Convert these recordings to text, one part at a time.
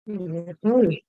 Mhm.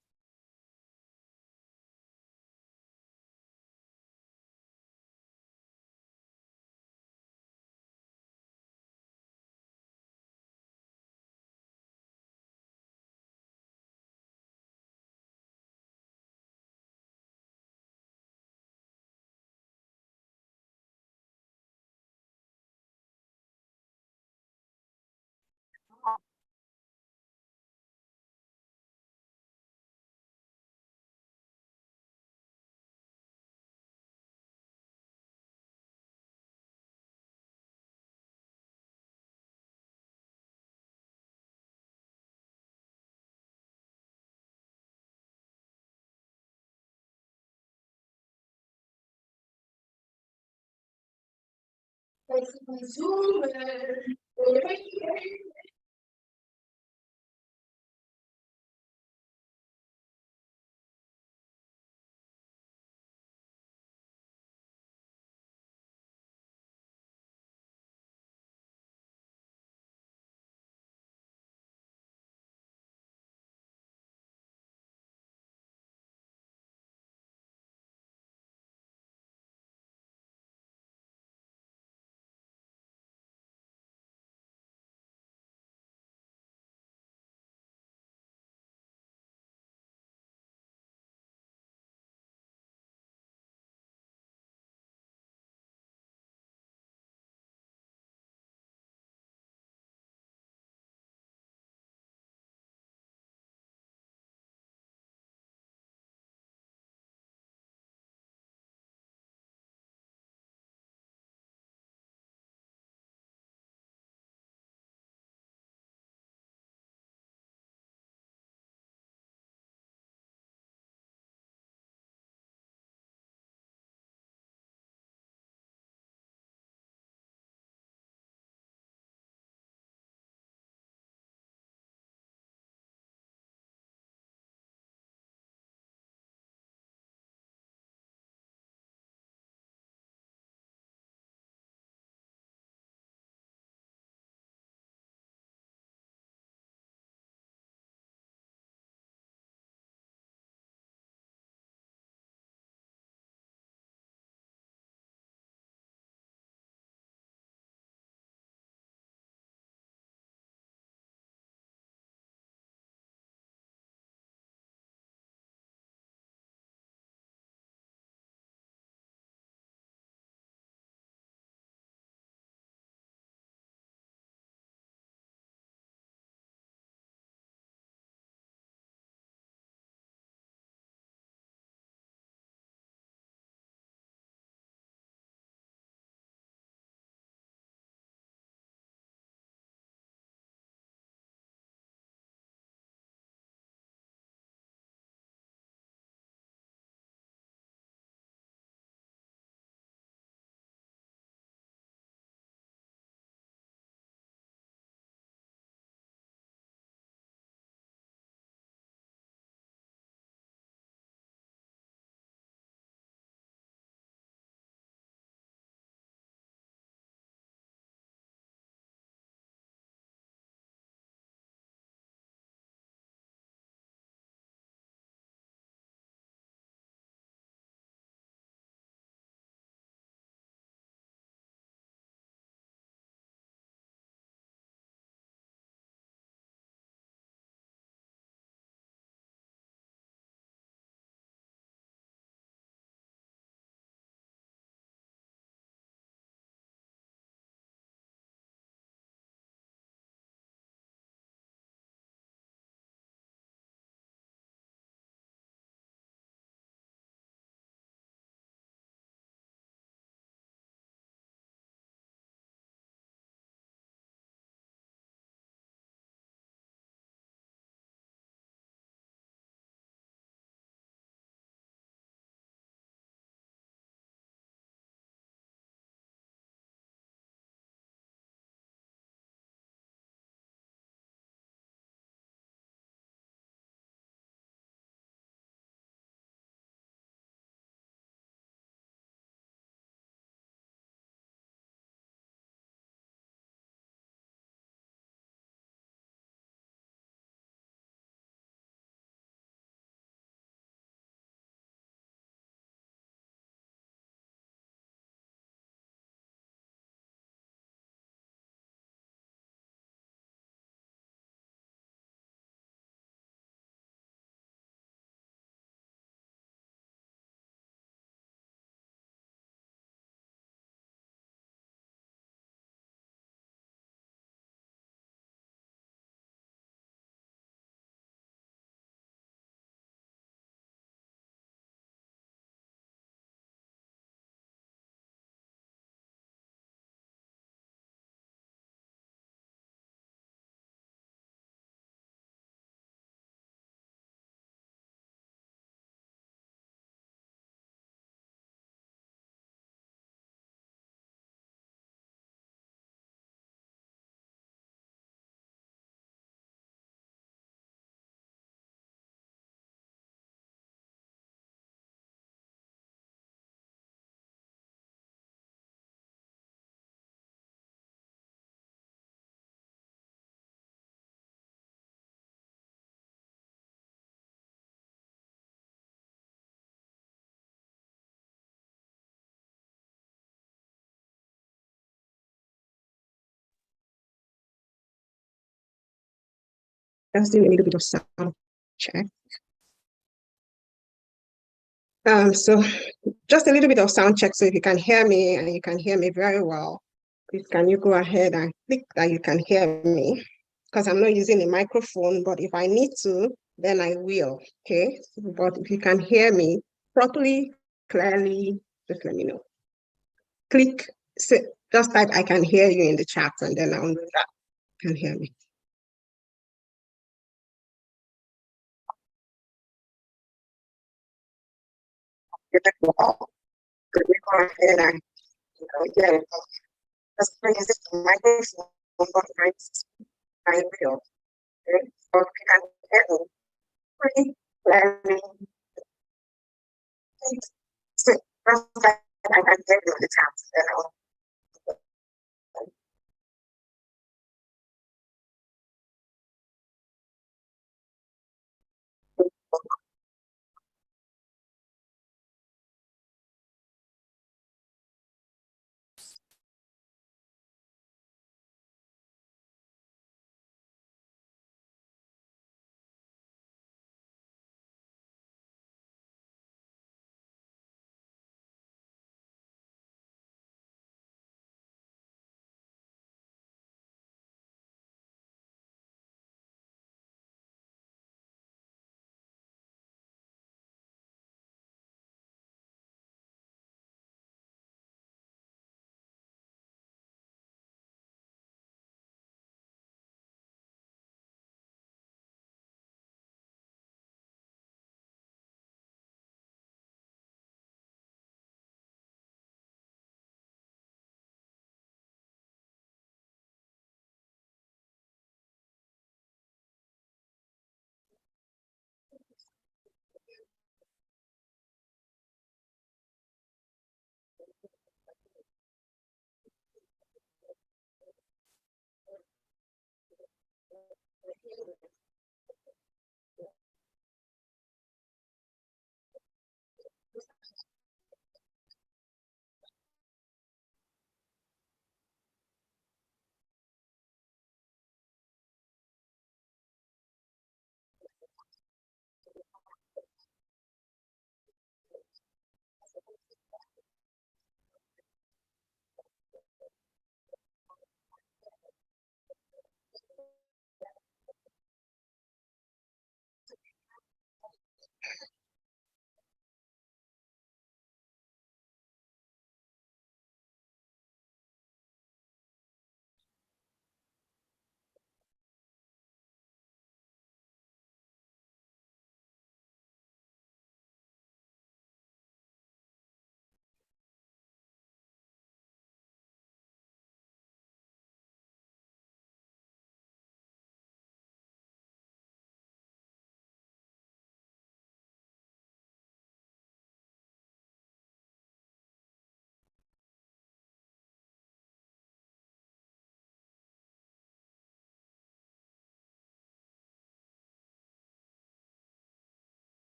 Just doing a little bit of sound check. So just a little bit of sound check. So if you can hear me and you can hear me very well, please can you go ahead and click that you can hear me? Because I'm not using a microphone, but if I need to, then I will, okay? But if you can hear me properly, clearly, just let me know. Click, just type I can hear you in the chat, and then I'll know that you can hear me. Wow. Could we go ahead and yeah, just use the microphone, but I will. Okay? So if you can hear me pretty clearly, so just type I can hear you in the chat, then I'll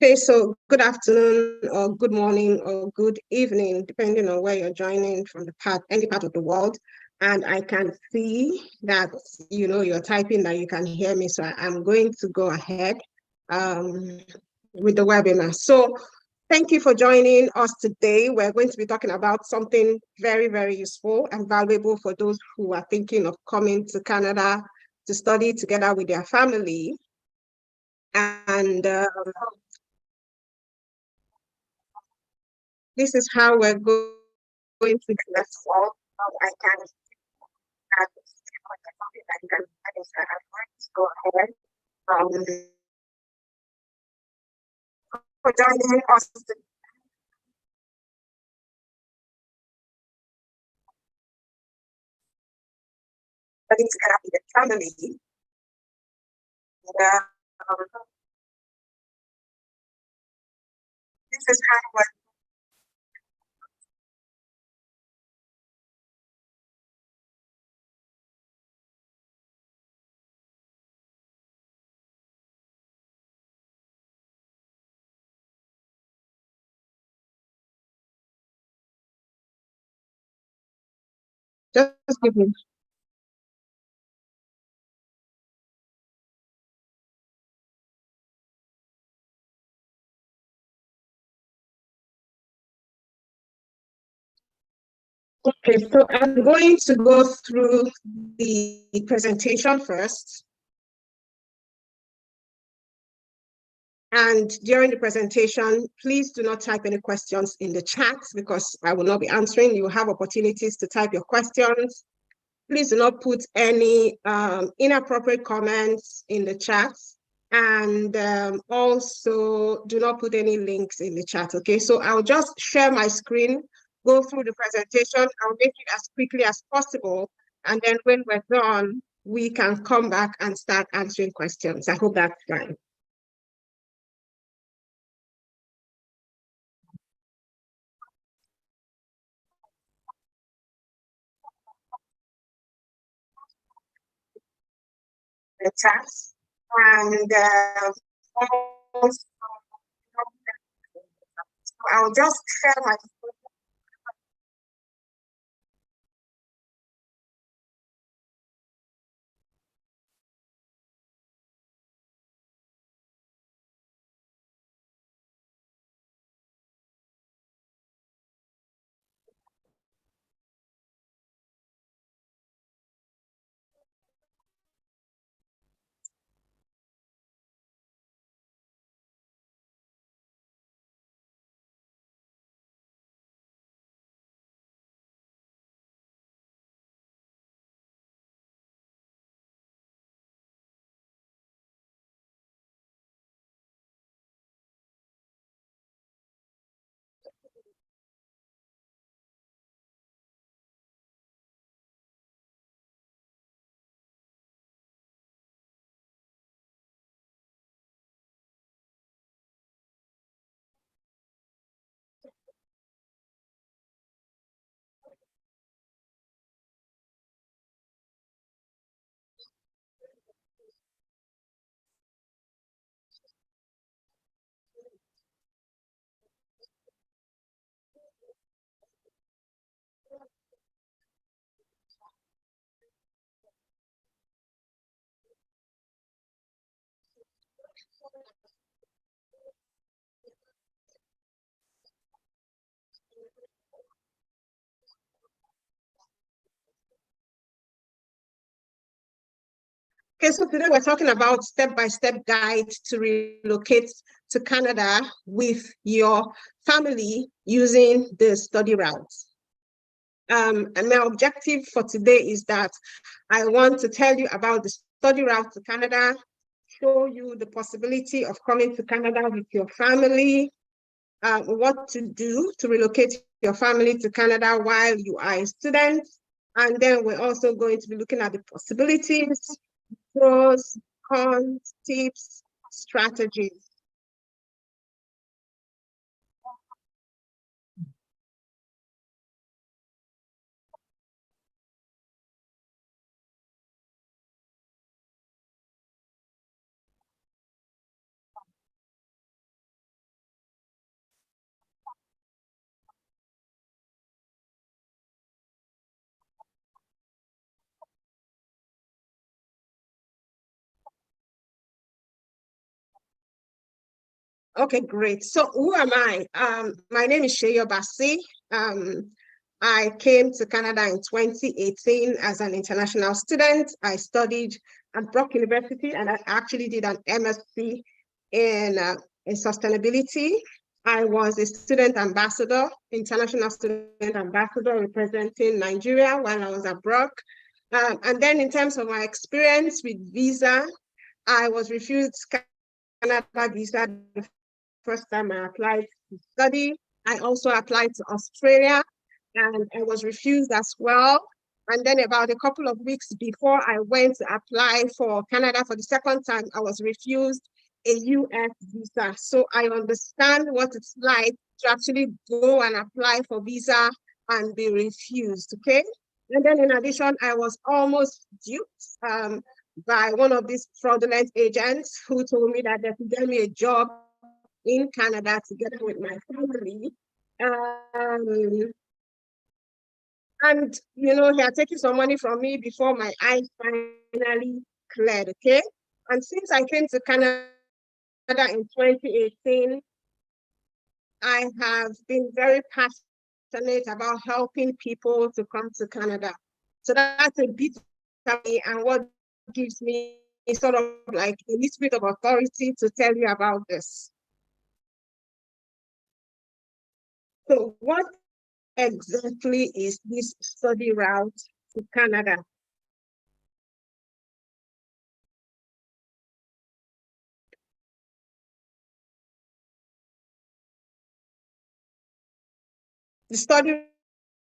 Okay, so good afternoon or good morning or good evening, depending on where you're joining from any part of the world. And I can see that, you're typing that you can hear me. So I'm going to go ahead with the webinar. So thank you for joining us today. We're going to be talking about something very, very useful and valuable for those who are thinking of coming to Canada to study together with their family. And this is how we're going to do that. I can add something that you can go ahead for joining us. Studying together with the family. This is how we're Just give me. Okay, so I'm going to go through the presentation first. And during the presentation, please do not type any questions in the chat because I will not be answering. You have opportunities to type your questions. Please do not put any inappropriate comments in the chat. And also do not put any links in the chat, okay? So I'll just share my screen, go through the presentation. I'll make it as quickly as possible. And then when we're done, we can come back and start answering questions. I hope that's fine. The chat. And also, I'll just share my. Okay, so today we're talking about step-by-step guide to relocate to Canada with your family using the study route. And my objective for today is that I want to tell you about the study route to Canada, show you the possibility of coming to Canada with your family, what to do to relocate your family to Canada while you are a student. And then we're also going to be looking at the possibilities, pros, cons, tips, strategies. Okay, great. So who am I? My name is Seyi Obasi. I came to Canada in 2018 as an international student. I studied at Brock University and I actually did an MSc in sustainability. I was a student ambassador, international student ambassador representing Nigeria while I was at Brock. And then in terms of my experience with visa, I was refused Canada visa the first time I applied to study. I also applied to Australia and I was refused as well. And then about a couple of weeks before I went to apply for Canada for the second time, I was refused a US visa. So I understand what it's like to actually go and apply for visa and be refused, okay? And then in addition, I was almost duped by one of these fraudulent agents who told me that they could get me a job in Canada together with my family. Um, And, he had taken some money from me before my eyes finally cleared, okay? And since I came to Canada in 2018, I have been very passionate about helping people to come to Canada. So that's a bit of me and what gives me sort of like a little bit of authority to tell you about this. So what exactly is this study route to Canada? The study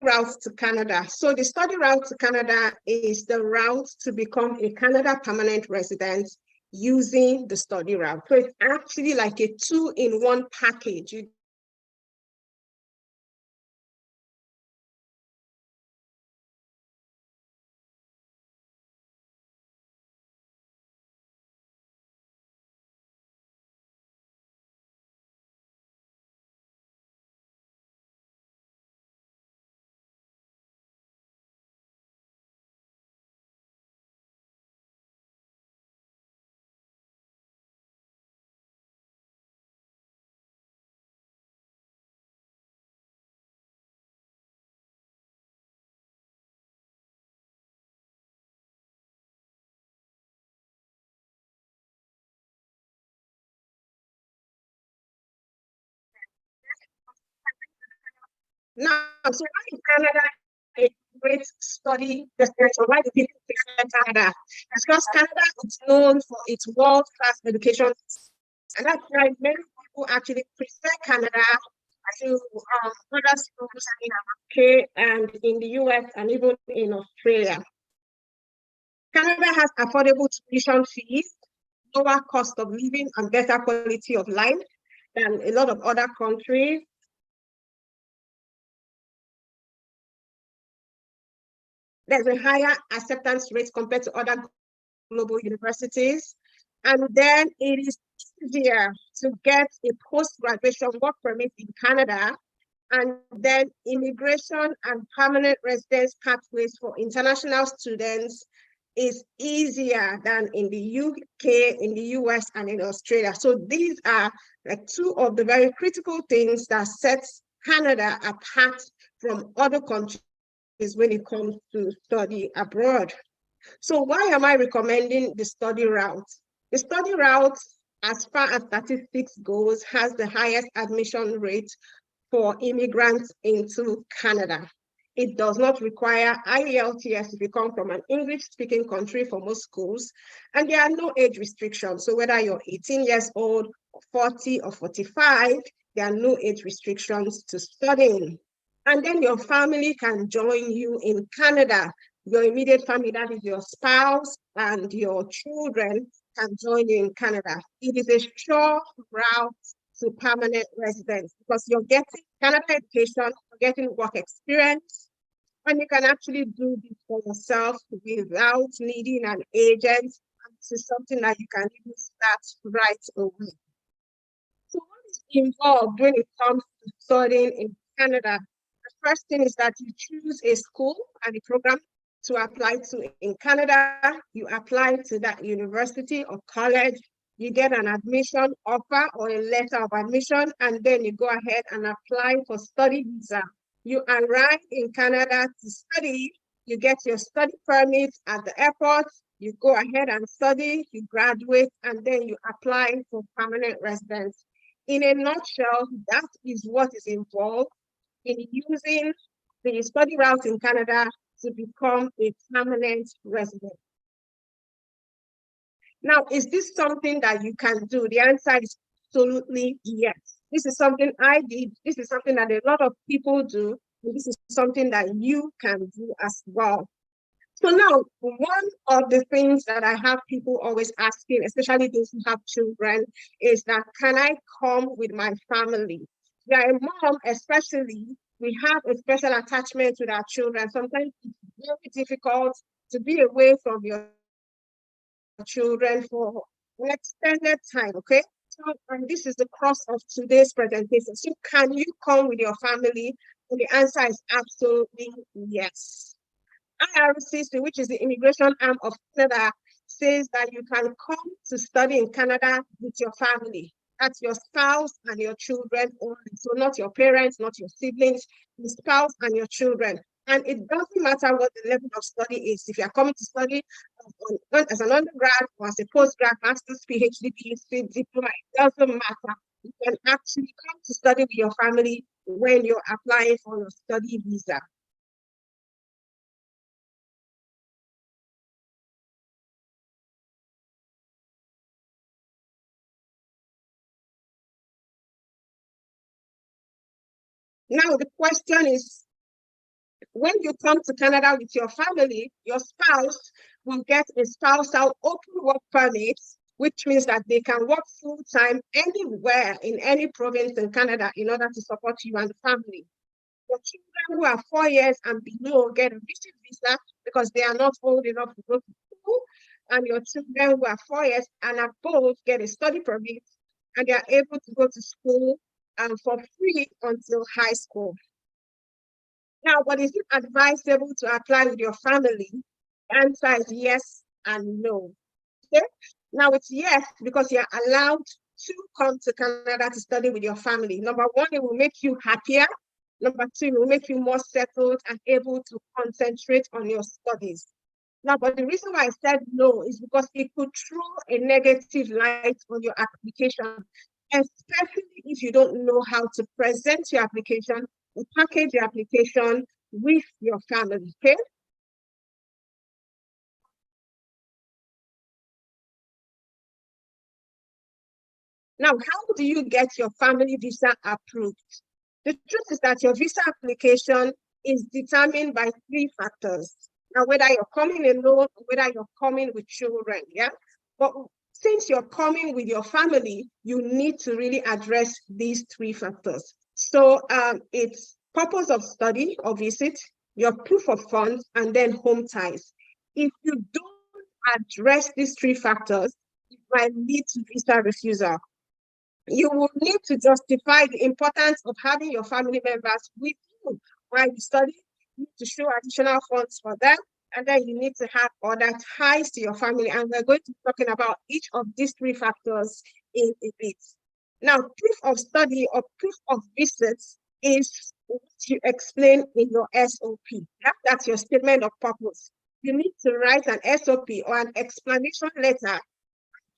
route to Canada. So the study route to Canada is the route to become a Canada permanent resident using the study route. So it's actually like a two-in-one package. You Now, so why is Canada a great study destination? Why do people prefer Canada? Because Canada is known for its world-class education, and that's why many people actually prefer Canada to other schools in the UK and in the US and even in Australia. Canada has affordable tuition fees, lower cost of living, and better quality of life than a lot of other countries. There's a higher acceptance rate compared to other global universities. And then it is easier to get a post-graduation work permit in Canada. And then immigration and permanent residence pathways for international students is easier than in the UK, in the US, and in Australia. So these are like two of the very critical things that sets Canada apart from other countries when it comes to study abroad. So why am I recommending the study route? The study route, as far as statistics goes, has the highest admission rate for immigrants into Canada. It does not require IELTS if you come from an English-speaking country for most schools, and there are no age restrictions. So whether you're 18 years old, 40 or 45, there are no age restrictions to studying. And then your family can join you in Canada. Your immediate family, that is your spouse and your children, can join you in Canada. It is a sure route to permanent residence because you're getting Canada education, you're getting work experience, and you can actually do this for yourself without needing an agent. This is something that you can even start right away. So what is involved when it comes to studying in Canada? The first thing is that you choose a school and a program to apply to in Canada. You apply to that university or college, you get an admission offer or a letter of admission, and then you go ahead and apply for study visa. You arrive in Canada to study, you get your study permit at the airport, you go ahead and study, you graduate, and then you apply for permanent residence. In a nutshell, that is what is involved in using the study route in Canada to become a permanent resident. Now, is this something that you can do? The answer is absolutely yes. This is something I did. This is something that a lot of people do. And this is something that you can do as well. So now, one of the things that I have people always asking, especially those who have children, is that can I come with my family? Yeah, a mom, especially, we have a special attachment with our children. Sometimes it's very difficult to be away from your children for an extended time, okay? So, and this is the cross of today's presentation. So can you come with your family And the answer is absolutely yes. IRCC, which is the immigration arm of Canada, says that you can come to study in Canada with your family. That's your spouse and your children only. So not your parents, not your siblings, your spouse and your children. And it doesn't matter what the level of study is. If you're coming to study as an undergrad or as a postgrad, master's, PhD, PhD, diploma, it doesn't matter. You can actually come to study with your family when you're applying for your study visa. Now, the question is, when you come to Canada with your family, your spouse will get a spousal open work permit, which means that they can work full-time anywhere in any province in Canada in order to support you and the family. Your children who are 4 years and below get a visit visa because they are not old enough to go to school, and your children who are 4 years and above get a study permit, and they are able to go to school for free until high school. Now, but is it advisable to apply with your family? The answer is yes and no. Okay? Now, it's yes because you're allowed to come to Canada to study with your family. Number one, it will make you happier. Number two, it will make you more settled and able to concentrate on your studies. Now, but the reason why I said no is because it could throw a negative light on your application, especially if you don't know how to present your application or package your application with your family, okay? Now, how do you get your family visa approved? The truth is that your visa application is determined by three factors. Now, whether you're coming alone or whether you're coming with children, yeah? But since you're coming with your family, you need to really address these three factors. So it's purpose of study or visit, your proof of funds, and then home ties. If you don't address these three factors, it might lead to visa refusal. You will need to justify the importance of having your family members with you while you study. You need to show additional funds for them, and then you need to have other ties to your family. And we're going to be talking about each of these three factors in a bit. Now, proof of study or proof of visits is what you explain in your SOP. That's your statement of purpose. You need to write an SOP or an explanation letter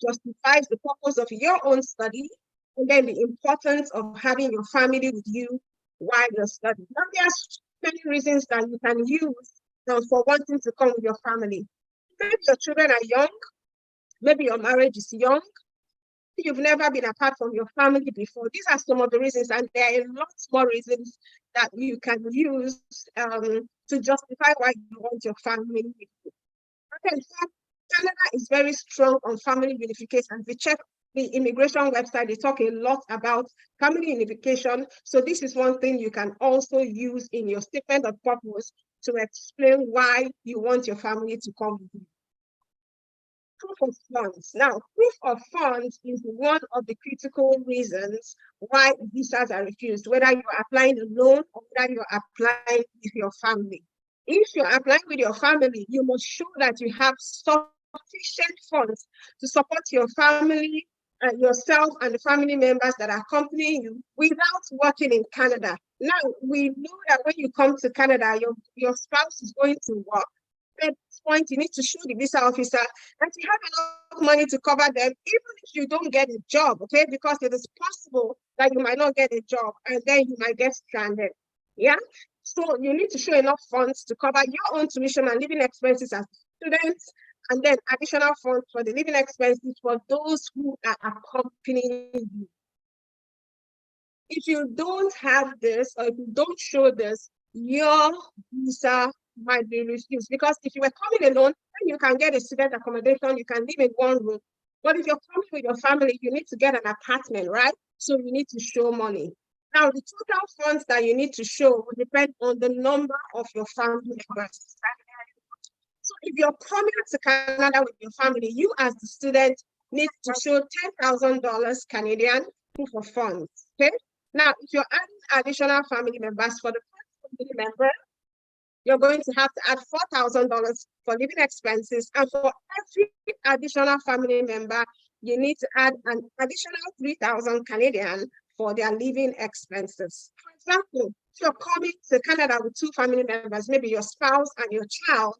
justifies the purpose of your own study and then the importance of having your family with you while you're studying. Now, there are many reasons that you can use for wanting to come with your family. Maybe your children are young, maybe your marriage is young, you've never been apart from your family before. These are some of the reasons, and there are lots more reasons that you can use to justify why you want your family with you. Okay, so Canada is very strong on family unification. If you check the immigration website, they talk a lot about family unification. So this is one thing you can also use in your statement of purpose to explain why you want your family to come with you. Proof of funds. Now, proof of funds is one of the critical reasons why visas are refused, whether you're applying alone or whether you're applying with your family. If you're applying with your family, you must show that you have sufficient funds to support your family, yourself, and the family members that are accompanying you without working in Canada. Now, we know that when you come to Canada, your spouse is going to work. At this point, you need to show the visa officer that you have enough money to cover them, even if you don't get a job, okay? Because it is possible that you might not get a job and then you might get stranded. Yeah? So you need to show enough funds to cover your own tuition and living expenses as students, and then additional funds for the living expenses for those who are accompanying you. If you don't have this, or if you don't show this, your visa might be refused. Because if you were coming alone, then you can get a student accommodation, you can live in one room. But if you're coming with your family, you need to get an apartment, right? So you need to show money. Now, the total funds that you need to show will depend on the number of your family members. So if you're coming to Canada with your family, you as the student need to show $10,000 Canadian proof of funds, okay? Now, if you're adding additional family members for the family member, you're going to have to add $4,000 for living expenses. And for every additional family member, you need to add an additional 3,000 Canadian for their living expenses. For example, if you're coming to Canada with two family members, maybe your spouse and your child,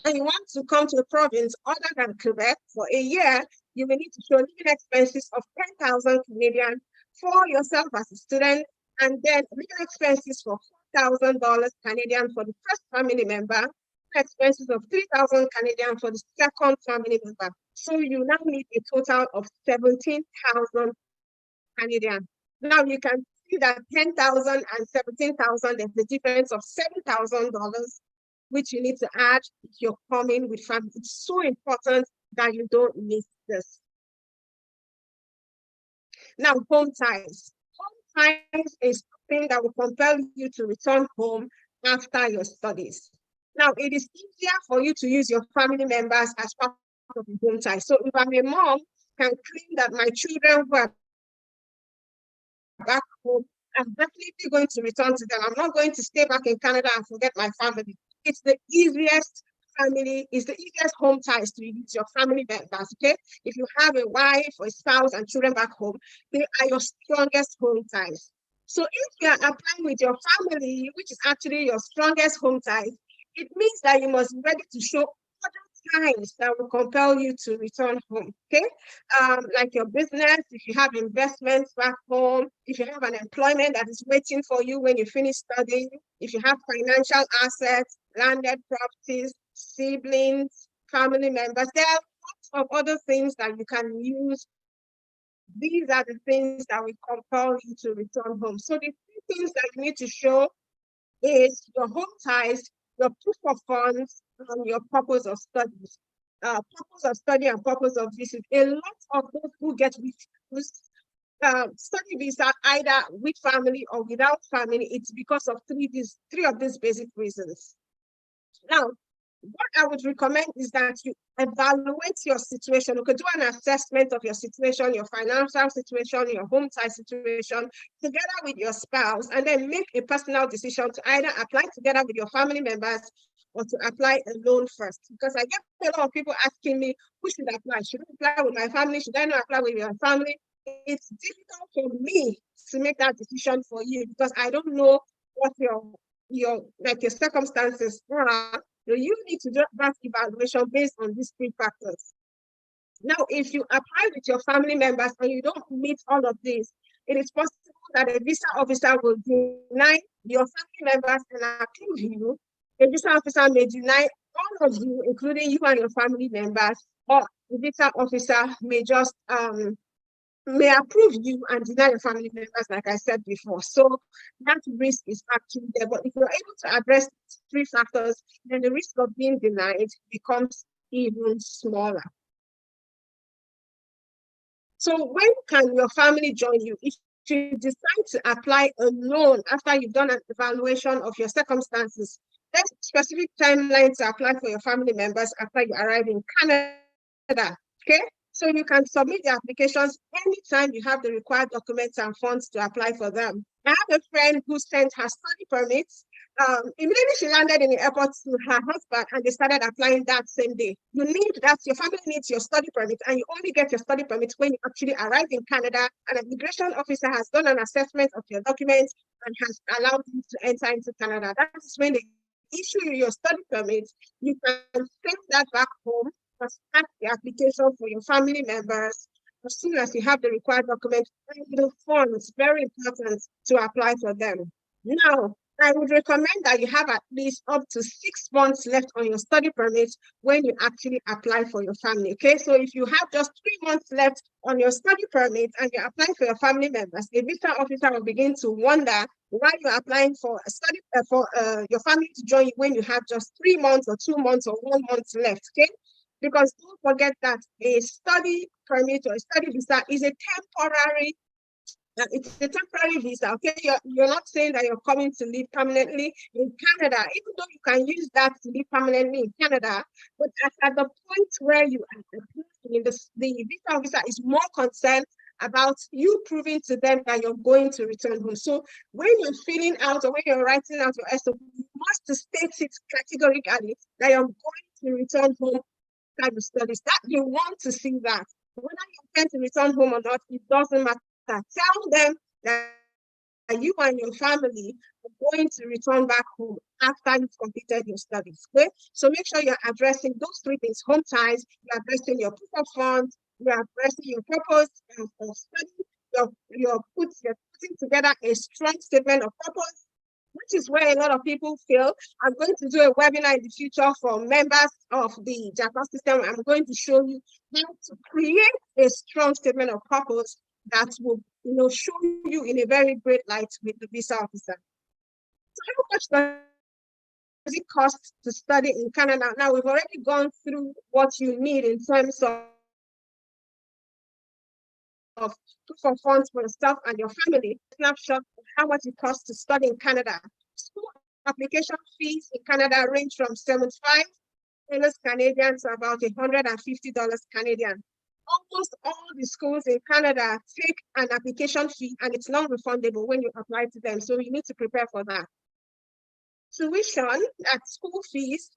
and you want to come to a province other than Quebec for a year, you will need to show living expenses of 10,000 Canadian for yourself as a student, and then living expenses for $4,000 Canadian for the first family member, expenses of 3,000 Canadian for the second family member. So you now need a total of 17,000 Canadian. Now you can see that 10,000 and 17,000, there's a difference of $7,000, which you need to add if you're coming with family. It's so important that you don't miss this. Now, home ties. Home ties is something that will compel you to return home after your studies. Now, it is easier for you to use your family members as part of the home ties. So if I'm a mom, can claim that my children who are back home, I'm definitely going to return to them. I'm not going to stay back in Canada and forget my family. It's the easiest family, it's the easiest home ties to use your family members, okay? If you have a wife or a spouse and children back home, they are your strongest home ties. So if you are applying with your family, which is actually your strongest home ties, it means that you must be ready to show other ties that will compel you to return home, okay? Like your business, if you have investments back home, if you have an employment that is waiting for you when you finish studying, if you have financial assets, landed properties, siblings, family members, there are lots of other things that you can use. These are the things that will compel you to return home. So the three things that you need to show is your home ties, your proof of funds, and your purpose of studies. Purpose of study and purpose of visit. A lot of those who get study visa either with family or without family, it's because of three of these basic reasons. Now, what I would recommend is that you evaluate your situation. You could do an assessment of your situation, your financial situation, your home tie situation, together with your spouse, and then make a personal decision to either apply together with your family members or to apply alone first. Because I get a lot of people asking me, who should I apply? Should I apply with my family? Should I not apply with your family? It's difficult for me to make that decision for you because I don't know what your circumstances are. So you need to do that evaluation based on these three factors. Now, if you apply with your family members and you don't meet all of these, it is possible that a visa officer will deny your family members and approve you. A visa officer may deny all of you, including you and your family members, or the visa officer may just may approve you and deny your family members, like I said before. So that risk is actually there. But if you're able to address three factors, then the risk of being denied becomes even smaller. So when can your family join you? If you decide to apply alone after you've done an evaluation of your circumstances, there's a specific timeline to apply for your family members after you arrive in Canada, okay? So you can submit the applications anytime you have the required documents and funds to apply for them. I have a friend who sent her study permits. Immediately she landed in the airport to her husband and they started applying that same day. Your family needs your study permit, and you only get your study permit when you actually arrive in Canada and an immigration officer has done an assessment of your documents and has allowed you to enter into Canada. That is when they issue you your study permit. You can send that back home, start the application for your family members as soon as you have the required documents and the funds. Very important to apply for them. Now, I would recommend that you have at least up to 6 months left on your study permit when you actually apply for your family. Okay, so if you have just 3 months left on your study permit and you're applying for your family members, a visa officer will begin to wonder why you're applying for a study for your family to join you when you have just 3 months or 2 months or 1 month left. Okay, because don't forget that a study permit or a study visa is a temporary. It's a temporary visa, okay? You're not saying that you're coming to live permanently in Canada, even though you can use that to live permanently in Canada. But at the point where you are applying, the visa officer is more concerned about you proving to them that you're going to return home. So when you're filling out or when you're writing out your SOP, you must state it categorically that you're going to return home type of studies. That you want to see that. Whether you intend to return home or not, it doesn't matter. Tell them that you and your family are going to return back home after you've completed your studies. Okay? So make sure you're addressing those three things: home ties, you're addressing your proof of funds, you're addressing your purpose of study, you're putting together a strong statement of purpose, which is where a lot of people fail. I'm going to do a webinar in the future for members of the Japa System. I'm going to show you how to create a strong statement of purpose that will, show you in a very great light with the visa officer. So how much does it cost to study in Canada? Now, we've already gone through what you need in terms of proof of funds for yourself and your family. Snapshot of how much it costs to study in Canada. School application fees in Canada range from $75 Canadian to about $150 Canadian. Almost all the schools in Canada take an application fee, and it's non-refundable when you apply to them. So you need to prepare for that. Tuition at school fees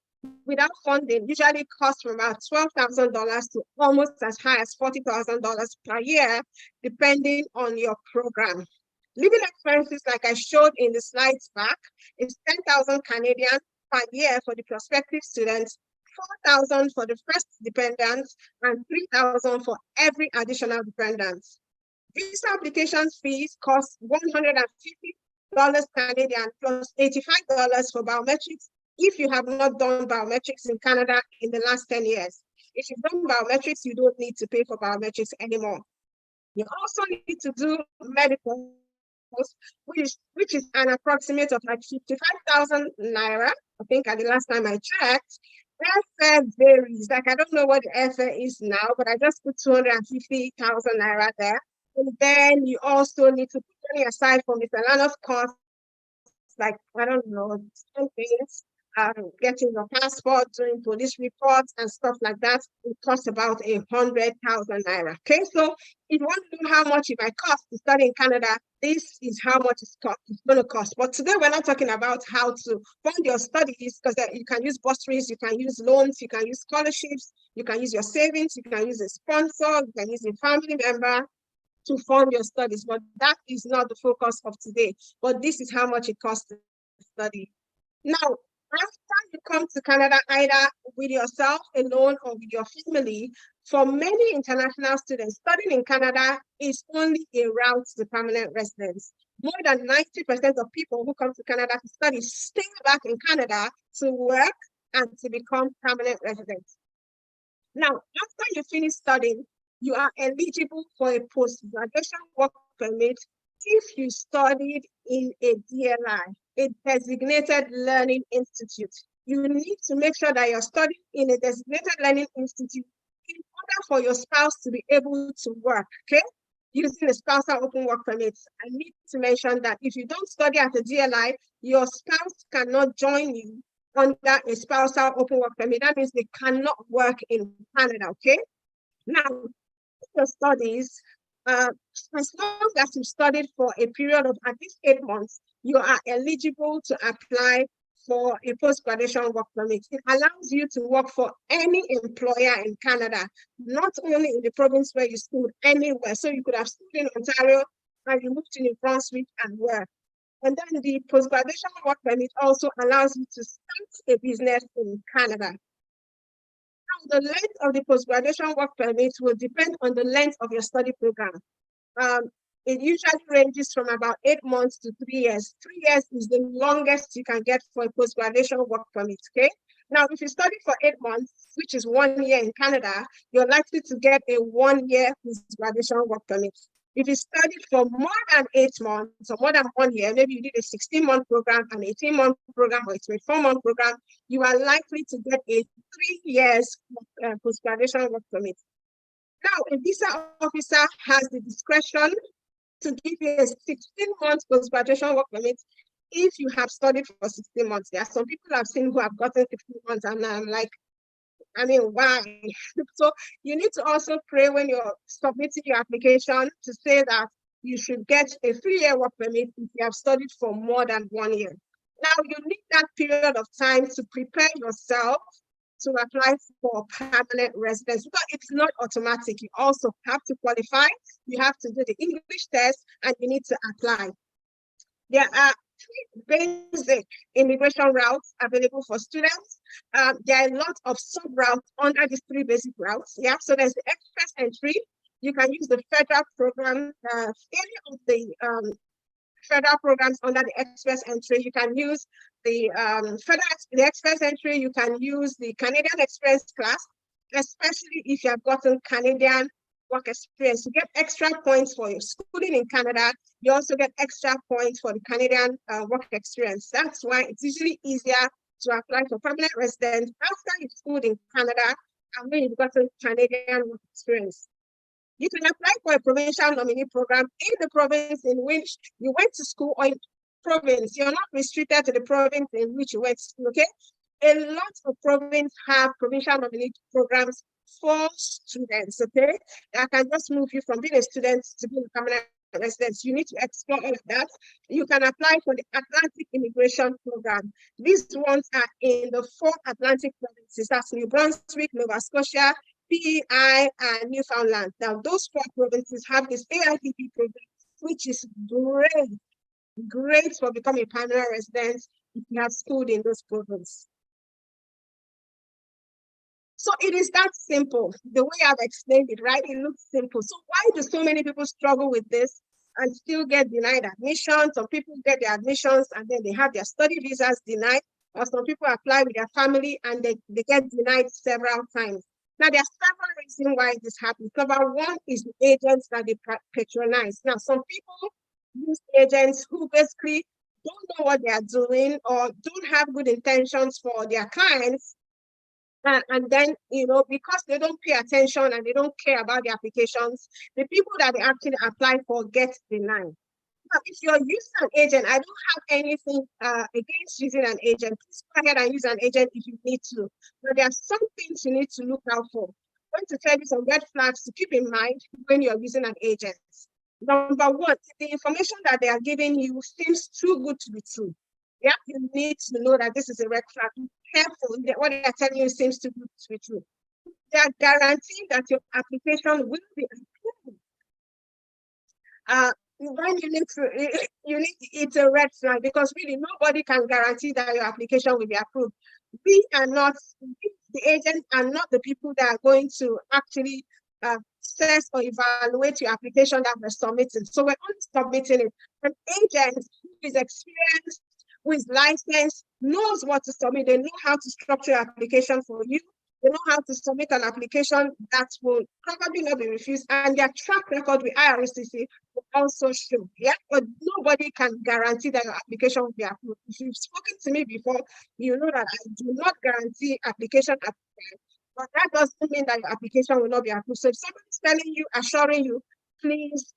without funding usually costs from about $12,000 to almost as high as $40,000 per year, depending on your program. Living expenses, like I showed in the slides back, is 10,000 Canadian per year for the prospective students, 4,000 for the first dependents, and 3,000 for every additional dependent. Visa application fees cost $150 Canadian plus $85 for biometrics if you have not done biometrics in Canada in the last 10 years. If you've done biometrics, you don't need to pay for biometrics anymore. You also need to do medical, which is an approximate of like 55,000 Naira. I think at the last time I checked. Airfare varies. Like, I don't know what the airfare is now, but I just put 250,000 Naira there. And then you also need to put money aside for miscellaneous costs, like, I don't know, things, getting your passport, doing police reports and stuff like that. It costs about 100,000 Naira. Okay, so if you want to know how much it might cost to study in Canada, this is how much it's going to cost. But today we're not talking about how to fund your studies, because you can use bursaries, you can use loans, you can use scholarships, you can use your savings, you can use a sponsor, you can use a family member to fund your studies. But that is not the focus of today. But this is how much it costs to study. Now, after you come to Canada, either with yourself alone or with your family, for many international students, studying in Canada is only a route to permanent residence. More than 90% of people who come to Canada to study stay back in Canada to work and to become permanent residents. Now, after you finish studying, you are eligible for a post-graduation work permit if you studied in a DLI, a designated learning institute. You need to make sure that you're studying in a designated learning institute in order for your spouse to be able to work, okay? Using a spousal open work permit. I need to mention that if you don't study at a DLI, your spouse cannot join you under a spousal open work permit. That means they cannot work in Canada, okay? Now, your studies, as long as you studied for a period of at least 8 months, you are eligible to apply for a post-graduation work permit. It allows you to work for any employer in Canada, not only in the province where you schooled, anywhere. So you could have schooled in Ontario and you moved to New Brunswick and work. And then the post-graduation work permit also allows you to start a business in Canada. Now, the length of the post-graduation work permit will depend on the length of your study program. It usually ranges from about 8 months to 3 years. 3 years is the longest you can get for a post-graduation work permit, okay? Now, if you study for 8 months, which is 1 year in Canada, you're likely to get a 1-year post-graduation work permit. If you study for more than 8 months or more than 1 year, maybe you did a 16-month program, an 18-month program, or a 24-month program, you are likely to get a 3 years post-graduation work permit. Now, a visa officer has the discretion to give you a 16-month post-graduation work permit if you have studied for 16 months. There are some people I've seen who have gotten 16 months, and I'm like, I mean, why? So you need to also pray when you're submitting your application to say that you should get a 3-year work permit if you have studied for more than 1 year. Now, you need that period of time to prepare yourself to apply for permanent residence, because it's not automatic. You also have to qualify, you have to do the English test, and you need to apply. There are 3 basic immigration routes available for students. There are a lot of sub-routes under these 3 basic routes. Yeah, so there's the express entry. You can use the federal program, any of the federal programs under the express entry. You can use the the express entry. You can use the Canadian Express class, especially if you have gotten Canadian work experience. You get extra points for your schooling in Canada. You also get extra points for the Canadian work experience. That's why it's usually easier to apply for permanent residence after you've schooled in Canada and when you've gotten Canadian work experience. You can apply for a provincial nominee program in the province in which you went to school, or in province. You're not restricted to the province in which you went to school, okay? A lot of provinces have provincial nominee programs for students, okay? That can just move you from being a student to being a permanent resident. You need to explore all of that. You can apply for the Atlantic Immigration Program. These ones are in the 4 Atlantic provinces. That's New Brunswick, Nova Scotia, PEI, and Newfoundland. Now, those 4 provinces have this AIPP program, which is great for becoming a permanent resident if you have schooled in those provinces. So it is that simple. The way I've explained it, right? It looks simple. So why do so many people struggle with this and still get denied admission? Some people get their admissions and then they have their study visas denied, or some people apply with their family and they get denied several times. Now, there are several reasons why this happens. Number one is the agents that they patronize. Now, some people use agents who basically don't know what they are doing or don't have good intentions for their clients. And then, because they don't pay attention and they don't care about the applications, the people that they actually apply for get denied. Now, if you're using an agent, I don't have anything against using an agent. Please go ahead and use an agent if you need to. But there are some things you need to look out for. I'm going to tell you some red flags to keep in mind when you're using an agent. Number one, the information that they are giving you seems too good to be true. Yeah, you need to know that this is a red flag. Be careful. What they are telling you seems too good to be true. They are guaranteeing that your application will be approved. When it's a red flag, because really nobody can guarantee that your application will be approved. We, the agents, are not the people that are going to actually assess or evaluate your application that we're submitting. So we're only submitting it. An agent who is experienced, who is licensed, knows what to submit. They know how to structure your application for you. They know how to submit an application that will probably not be refused, and their track record with IRCC will also show. Yeah, but nobody can guarantee that your application will be approved. If you've spoken to me before, you know that I do not guarantee application approved, but that doesn't mean that your application will not be approved. So if somebody's telling you, assuring you, please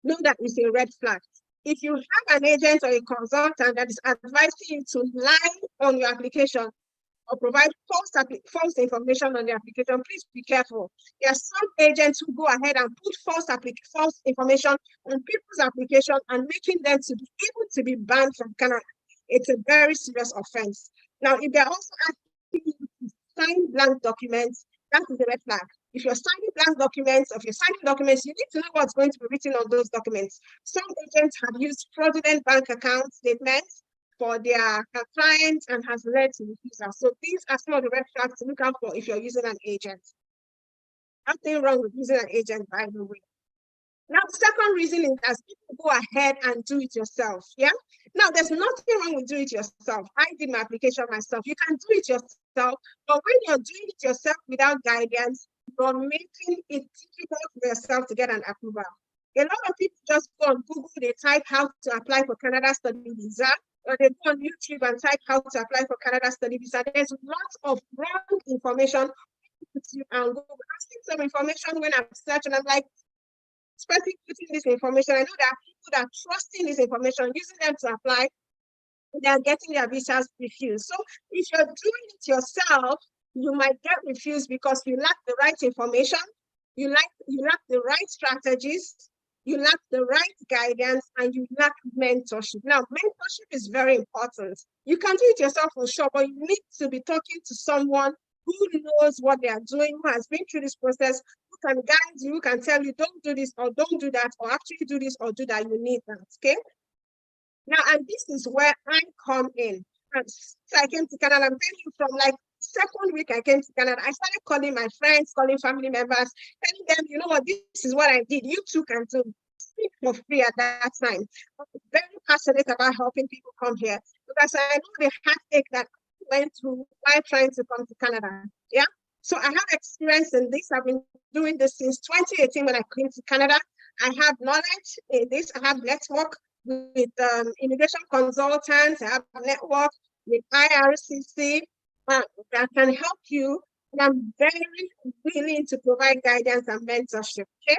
know that it's a red flag. If you have an agent or a consultant that is advising you to lie on your application or provide false information on the application, please be careful. There are some agents who go ahead and put false information on people's application and making them to be able to be banned from Canada. It's a very serious offense. Now, if they're also asking you to sign blank documents, that is a red flag. If you're signing blank documents, you need to know what's going to be written on those documents. Some agents have used fraudulent bank account statements for their clients and has led to refusal. So these are some of the red flags to look out for if you're using an agent. Nothing wrong with using an agent, by the way. Now, the second reason is that people go ahead and do it yourself. Yeah. Now, there's nothing wrong with doing it yourself. I did my application myself. You can do it yourself, but when you're doing it yourself without guidance, you're making it difficult for yourself to get an approval. A lot of people just go on Google, they type how to apply for Canada study visa, or they go on YouTube and type how to apply for Canada study visa. There's lots of wrong information and Google. I've seen some information when I'm searching, I'm like, especially putting this information. I know that people that are trusting this information, using them to apply, they are getting their visas refused. So if you're doing it yourself, you might get refused because you lack the right information, you lack the right strategies, you lack the right guidance, and you lack mentorship. Now, mentorship is very important. You can do it yourself for sure, but you need to be talking to someone who knows what they are doing, who has been through this process, who can guide you, who can tell you, don't do this or don't do that, or actually do this or do that. You need that, okay? Now, and this is where I come in. And so I came to Canada. I'm telling you, from like second week I came to Canada, I started calling my friends, calling family members, telling them, you know what, this is what I did. You too can do. Speak for free at that time. I'm very passionate about helping people come here because I know the heartache that I went through while trying to come to Canada. Yeah. So I have experience in this. I've been doing this since 2018 when I came to Canada. I have knowledge in this. I have network with immigration consultants. I have a network with IRCC that can help you. And I'm very willing to provide guidance and mentorship. Okay.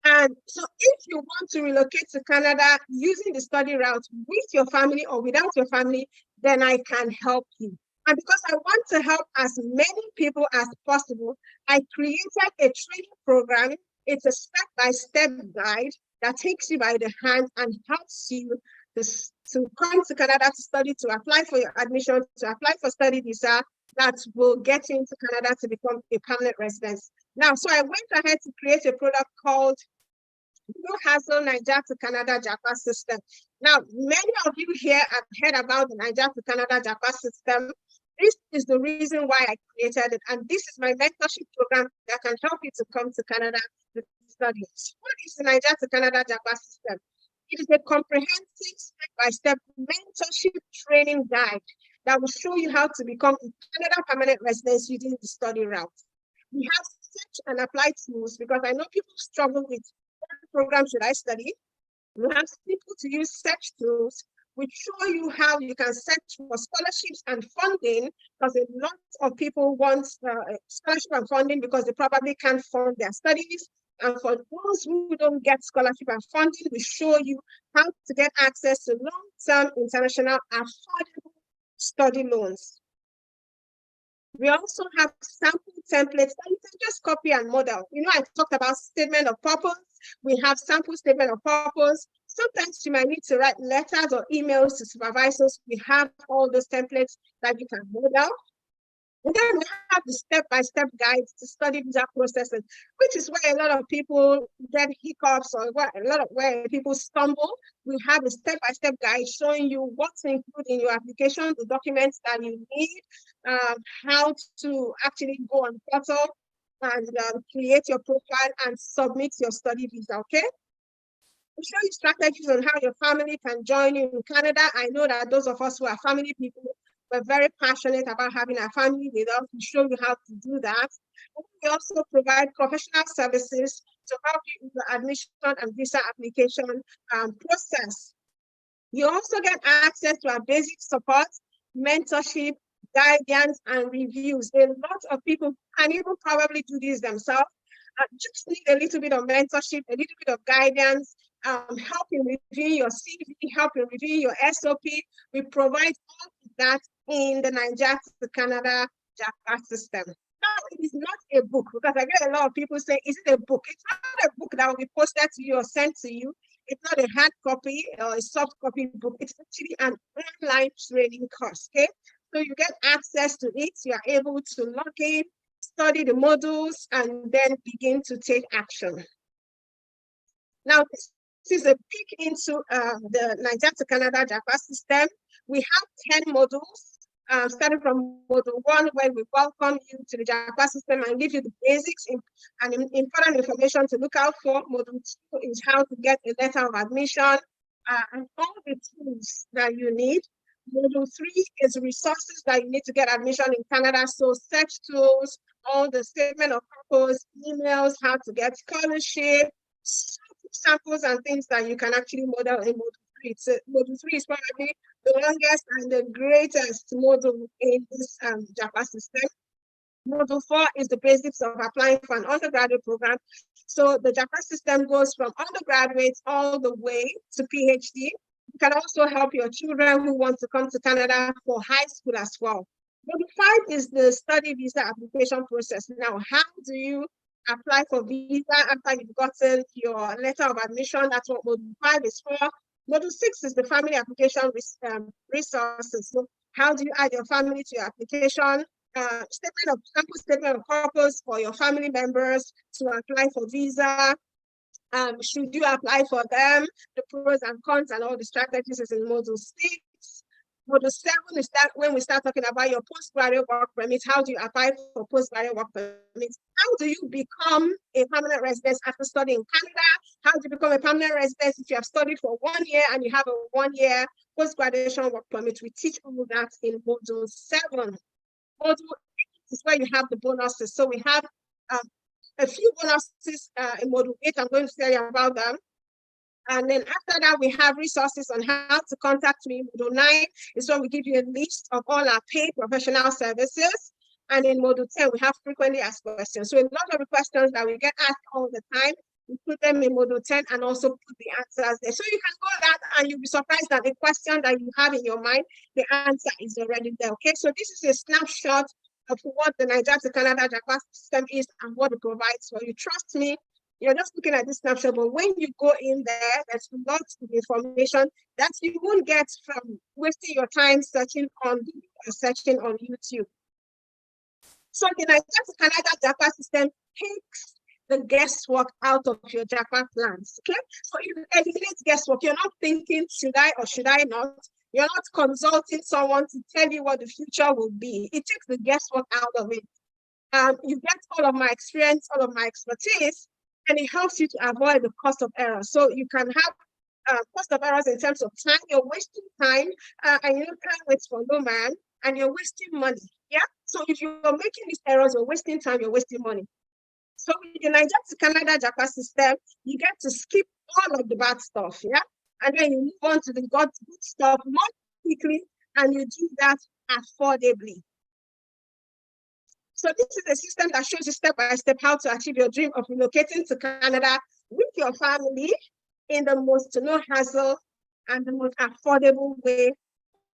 And so if you want to relocate to Canada using the study route with your family or without your family, then I can help you. And because I want to help as many people as possible, I created a training program. It's a step-by-step guide that takes you by the hand and helps you to come to Canada to study, to apply for your admission, to apply for study visa that will get you into Canada to become a permanent resident. Now, so I went ahead to create a product called No Hassle Naija to Canada Japa System. Now, many of you here have heard about the Naija to Canada Japa System. This is the reason why I created it, and this is my mentorship program that can help you to come to Canada to study. What is the Naija to Canada Japa System? It is a comprehensive step-by-step mentorship training guide that will show you how to become a Canada permanent resident using the study route. We have search and apply tools because I know people struggle with what program should I study. We have simple to use search tools which show you how you can search for scholarships and funding, because a lot of people want scholarship and funding because they probably can't fund their studies. And for those who don't get scholarship and funding, we show you how to get access to long-term international affordable study loans. We also have sample templates that you can just copy and model. You know, I talked about statement of purpose. We have sample statement of purpose. Sometimes you might need to write letters or emails to supervisors. We have all those templates that you can model. And then we have the step-by-step guides to study visa processes, which is where a lot of people get hiccups or where people stumble. We have a step-by-step guide showing you what to include in your application, the documents that you need, how to actually go on the portal and create your profile and submit your study visa, okay? We show you strategies on how your family can join you in Canada. I know that those of us who are family people, we're very passionate about having a family with us. We show you how to do that. And we also provide professional services to help you with the admission and visa application process. You also get access to our basic support, mentorship, guidance, and reviews. A lot of people can even probably do this themselves. Just need a little bit of mentorship, a little bit of guidance, help in reviewing your CV, help in reviewing your SOP. We provide all of that in the Naija to Canada Japa System. Now, it is not a book, because I get a lot of people say, is it a book? It's not a book that will be posted to you or sent to you. It's not a hard copy or a soft copy book. It's actually an online training course, okay? So you get access to it. You are able to log in, study the modules, and then begin to take action. Now, this is a peek into the Naija to Canada Japa System. We have 10 modules, starting from module 1, where we welcome you to the Japa System and give you the basics and important information to look out for. Module 2 is how to get a letter of admission and all the tools that you need. Module 3 is resources that you need to get admission in Canada. So search tools, all the statement of purpose, emails, how to get scholarship, samples and things that you can actually model in module 3. So module 3 is probably the longest and the greatest module in this Japa System. Module 4 is the basics of applying for an undergraduate program. So the Japa System goes from undergraduate all the way to PhD. It can also help your children who want to come to Canada for high school as well. Module 5 is the study visa application process. Now, how do you apply for visa after you've gotten your letter of admission? That's what module 5 is for. Module 6 is the family application resources. So how do you add your family to your application? Sample statement of purpose for your family members to apply for visa. Should you apply for them? The pros and cons and all the strategies is in module 6. Module 7 is that when we start talking about your postgraduate work permit. How do you apply for postgraduate work permit? How do you become a permanent resident after studying in Canada? How do you become a permanent resident if you have studied for 1 year and you have a 1-year post-graduation work permit? We teach all that in module 7. Module 8 is where you have the bonuses. So we have a few bonuses in module 8. I'm going to tell you about them. And then after that, we have resources on how to contact me. Module 9 is when we give you a list of all our paid professional services. And in module 10, we have frequently asked questions. So a lot of the questions that we get asked all the time, we put them in module 10 and also put the answers there. So you can go that and you'll be surprised that the question that you have in your mind, the answer is already there. Okay, so this is a snapshot of what the Naija to Canada Japa system is and what it provides for you. Trust me, you're just looking at this snapshot, but when you go in there, there's lots of information that you won't get from wasting your time searching on Google or searching on YouTube. So the Naija to Canada Japa system takes the guesswork out of your Japa plans. Okay, so it eliminates guesswork. You're not thinking, should I or should I not? You're not consulting someone to tell you what the future will be. It takes the guesswork out of it. You get all of my experience, all of my expertise, and it helps you to avoid the cost of error. So you can have cost of errors in terms of time. You're wasting time, and you can't wait for no man, and you're wasting money. Yeah. So if you're making these errors, you're wasting time, you're wasting money. So with the Naija to Canada Japa system, you get to skip all of the bad stuff. Yeah. And then you move on to the good stuff more quickly, and you do that affordably. So this is a system that shows you step by step how to achieve your dream of relocating to Canada with your family in the most no hassle and the most affordable way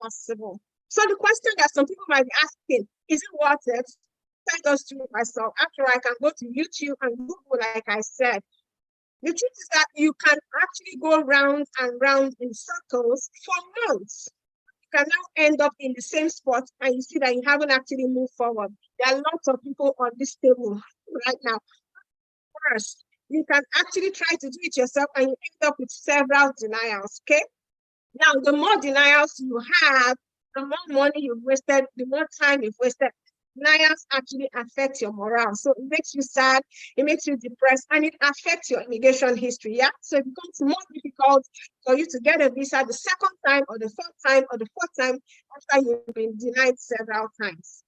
possible. So the question that some people might be asking, is it worth it? I just do it myself. After I can go to YouTube and Google, like I said. The truth is that you can actually go round and round in circles for months. You can now end up in the same spot and you see that you haven't actually moved forward. There are lots of people on this table right now. First, you can actually try to do it yourself and you end up with several denials, okay? Now, the more denials you have, the more money you've wasted, the more time you've wasted. Denials actually affect your morale. So it makes you sad, it makes you depressed, and it affects your immigration history. Yeah. So it becomes more difficult for you to get a visa the second time or the third time or the fourth time after you've been denied several times.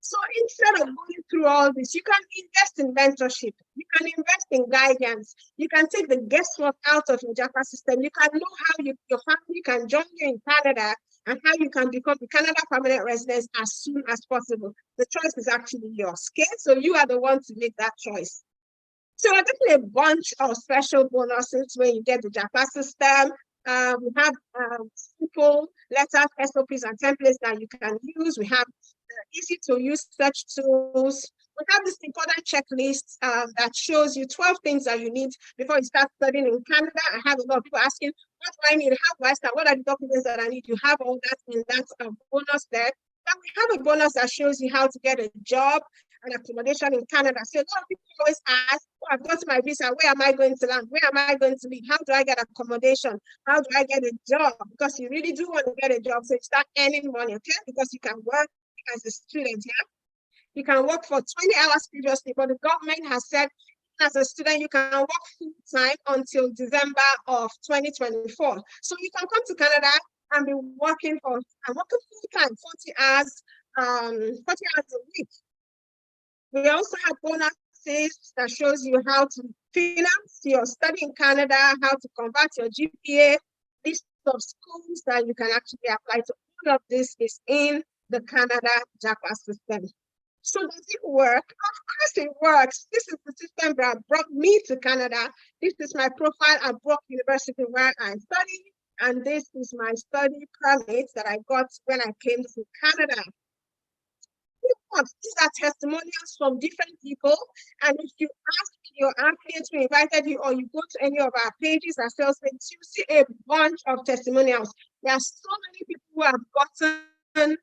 So instead of going through all this, you can invest in mentorship. You can invest in guidance. You can take the guesswork out of your Japa system. You can know how your family can join you in Canada and how you can become a Canada permanent resident as soon as possible. The choice is actually yours, okay? So you are the one to make that choice. So we're getting a bunch of special bonuses when you get the Japa system. We have simple letters, SOPs, and templates that you can use. We have easy to use search tools. We have this important checklist that shows you 12 things that you need before you start studying in Canada. I have a lot of people asking, what do I need? How do I start? What are the documents that I need? You have all that in that bonus there. Then we have a bonus that shows you how to get a job and accommodation in Canada. So a lot of people always ask, oh, I've got my visa, where am I going to land? Where am I going to live? How do I get accommodation? How do I get a job? Because you really do want to get a job, so you start earning money, okay? Because you can work as a student, yeah? You can work for 20 hours previously, but the government has said as a student, you can work full-time until December of 2024. So you can come to Canada and be working full-time, 40 hours a week. We also have bonuses that shows you how to finance your study in Canada, how to convert your GPA, list of schools that you can actually apply to. All of this is in the Canada Japa system. So does it work? Of course it works. This is the system that brought me to Canada. This is my profile at Brock University where I studied, and this is my study permit that I got when I came to Canada. These are testimonials from different people. And if you ask your affiliates who invited you, or you go to any of our pages, our sales pages, you see a bunch of testimonials. There are so many people who have gotten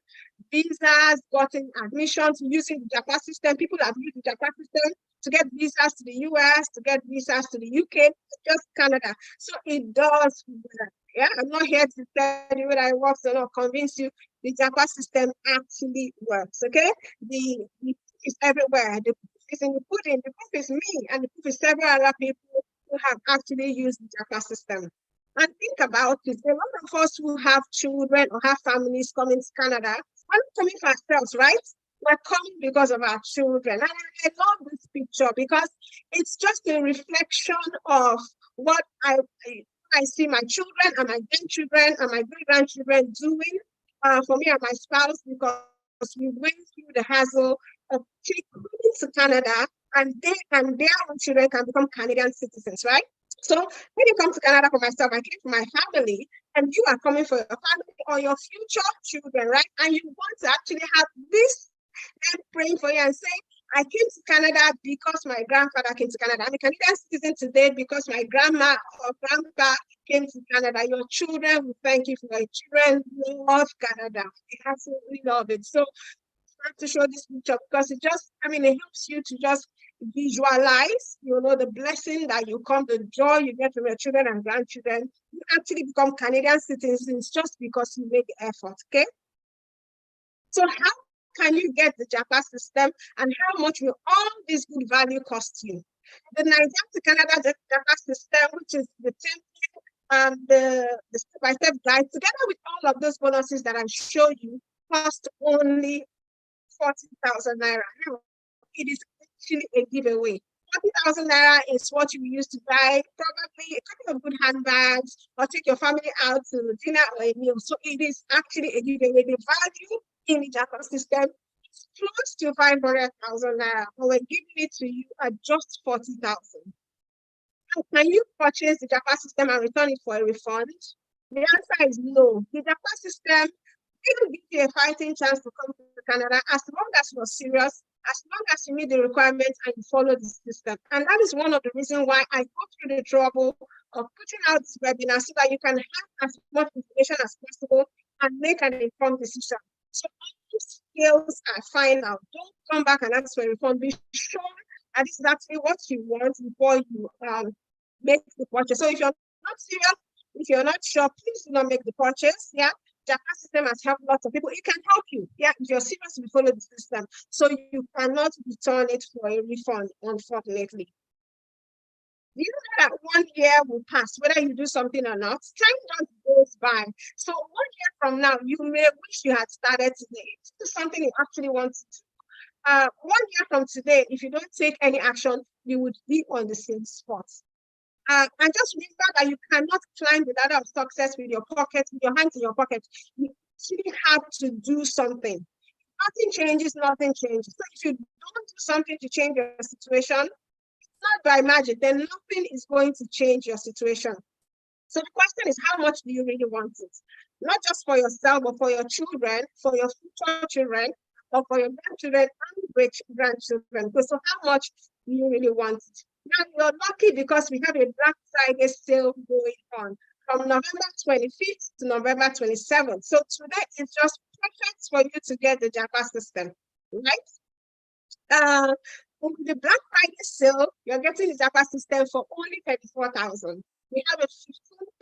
visas, gotten admissions using the Japa system. People have used the Japa system to get visas to the US, to get visas to the UK, just Canada. So it does work. Yeah, I'm not here to tell you whether it works or not, convince you. The Japa system actually works. Okay, the proof is everywhere. The proof is in the pudding. The proof is me, and the proof is several other people who have actually used the Japa system. And think about it. A lot of us who have children or have families coming to Canada, we're not coming for ourselves, right? We're coming because of our children. And I love this picture because it's just a reflection of what I see my children and my grandchildren and my great-grandchildren doing for me and my spouse, because we went through the hassle of coming to Canada, and they and their own children can become Canadian citizens, right? So when you come to Canada, for myself, I came for my family, and you are coming for your family or your future children, right? And you want to actually have this and praying for you and saying, I came to Canada because my grandfather came to Canada. I'm a Canadian citizen today because my grandma or grandpa came to Canada. Your children will thank you for your children love Canada. They absolutely love it. So I have to show this picture because it just, it helps you to just visualize, the blessing that you come, the joy you get from your children and grandchildren. You actually become Canadian citizens just because you made the effort, okay? So how can you get the Japa system, and how much will all this good value cost you? The Naija to Canada Japa system, which is the template, the step-by-step guide, together with all of those bonuses that I showed you, cost only 40,000 naira. Now, it is actually a giveaway. 40,000 naira is what you use to buy probably a couple of good handbags or take your family out to dinner or a meal. So it is actually a giveaway. The value in the Japa system is close to 500,000 naira, but we're giving it to you at just 40,000. Can you purchase the Japa system and return it for a refund? The answer is no. The Japa system will give you a fighting chance to come to Canada as long as you're serious, as long as you meet the requirements and you follow the system. And that is one of the reasons why I go through the trouble of putting out this webinar so that you can have as much information as possible and make an informed decision. So all skills are final. Don't come back and ask for a refund. Be sure that this is actually what you want before you make the purchase. So if you're not serious, if you're not sure, please do not make the purchase. Yeah. Japa system has helped lots of people. It can help you. Yeah, if you're serious, you follow the system. So you cannot return it for a refund, unfortunately. You know that 1 year will pass, whether you do something or not. Time just goes by. So 1 year from now, you may wish you had started today. If this is something you actually want to do. 1 year from today, if you don't take any action, you would be on the same spot. And just remember that you cannot climb the ladder of success with your hands in your pocket. You actually have to do something. Nothing changes, nothing changes. So if you don't do something to change your situation, it's not by magic, then nothing is going to change your situation. So the question is, how much do you really want it? Not just for yourself, but for your children, for your future children, or for your grandchildren and great-grandchildren. So how much do you really want it? Now, you're lucky because we have a Black Friday sale going on from November 25th to November 27th. So today is just perfect for you to get the Japa system, right? In the Black Friday sale, you're getting the Japa system for only 34,000. We have a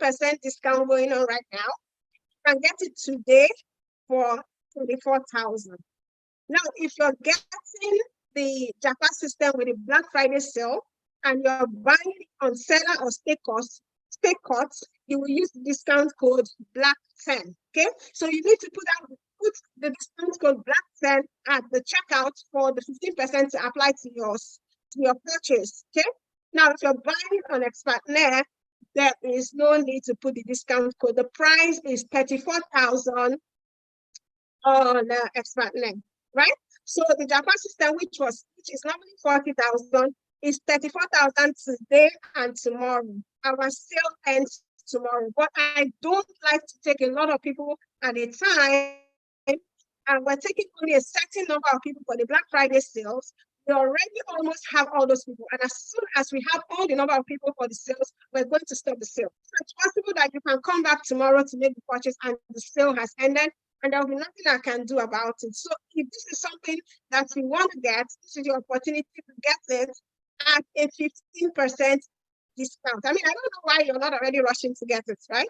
15% discount going on right now. You can get it today for 24,000. Now, if you're getting the Japa system with the Black Friday sale, and you're buying it on seller or stake cuts, you will use the discount code BLACK10. Okay, so you need to put the discount code BLACK10 at the checkout for the 15% to apply to your purchase. Okay, now if you're buying on ExpertNet, there is no need to put the discount code. The price is 34,000 on ExpertNet, right? So the Japa system, which is normally 40,000, is 34,000 today and tomorrow. Our sale ends tomorrow. But I don't like to take a lot of people at a time. and we're taking only a certain number of people for the Black Friday sales, we already almost have all those people. And as soon as we have all the number of people for the sales, we're going to stop the sale. So it's possible that you can come back tomorrow to make the purchase and the sale has ended, and there will be nothing I can do about it. So if this is something that you want to get, this is your opportunity to get it at a 15% discount. I mean, I don't know why you're not already rushing to get it, right?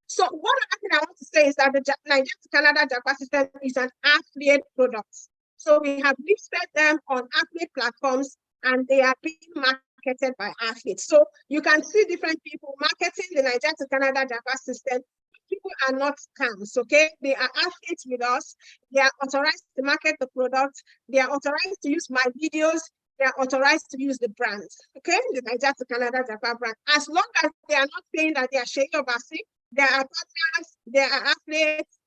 So one other thing I want to say is that the Naija to Canada Japa System is an affiliate product. So we have listed them on affiliate platforms and they are being marketed by affiliates. So you can see different people marketing the Naija to Canada Japa System. People are not scams, okay? They are affiliates with us. They are authorized to market the product. They are authorized to use my videos. They are authorized to use the brand, okay? The Naija to Canada Japa brand. As long as they are not saying that they are Seyi Obasi, they are partners, they are affiliates,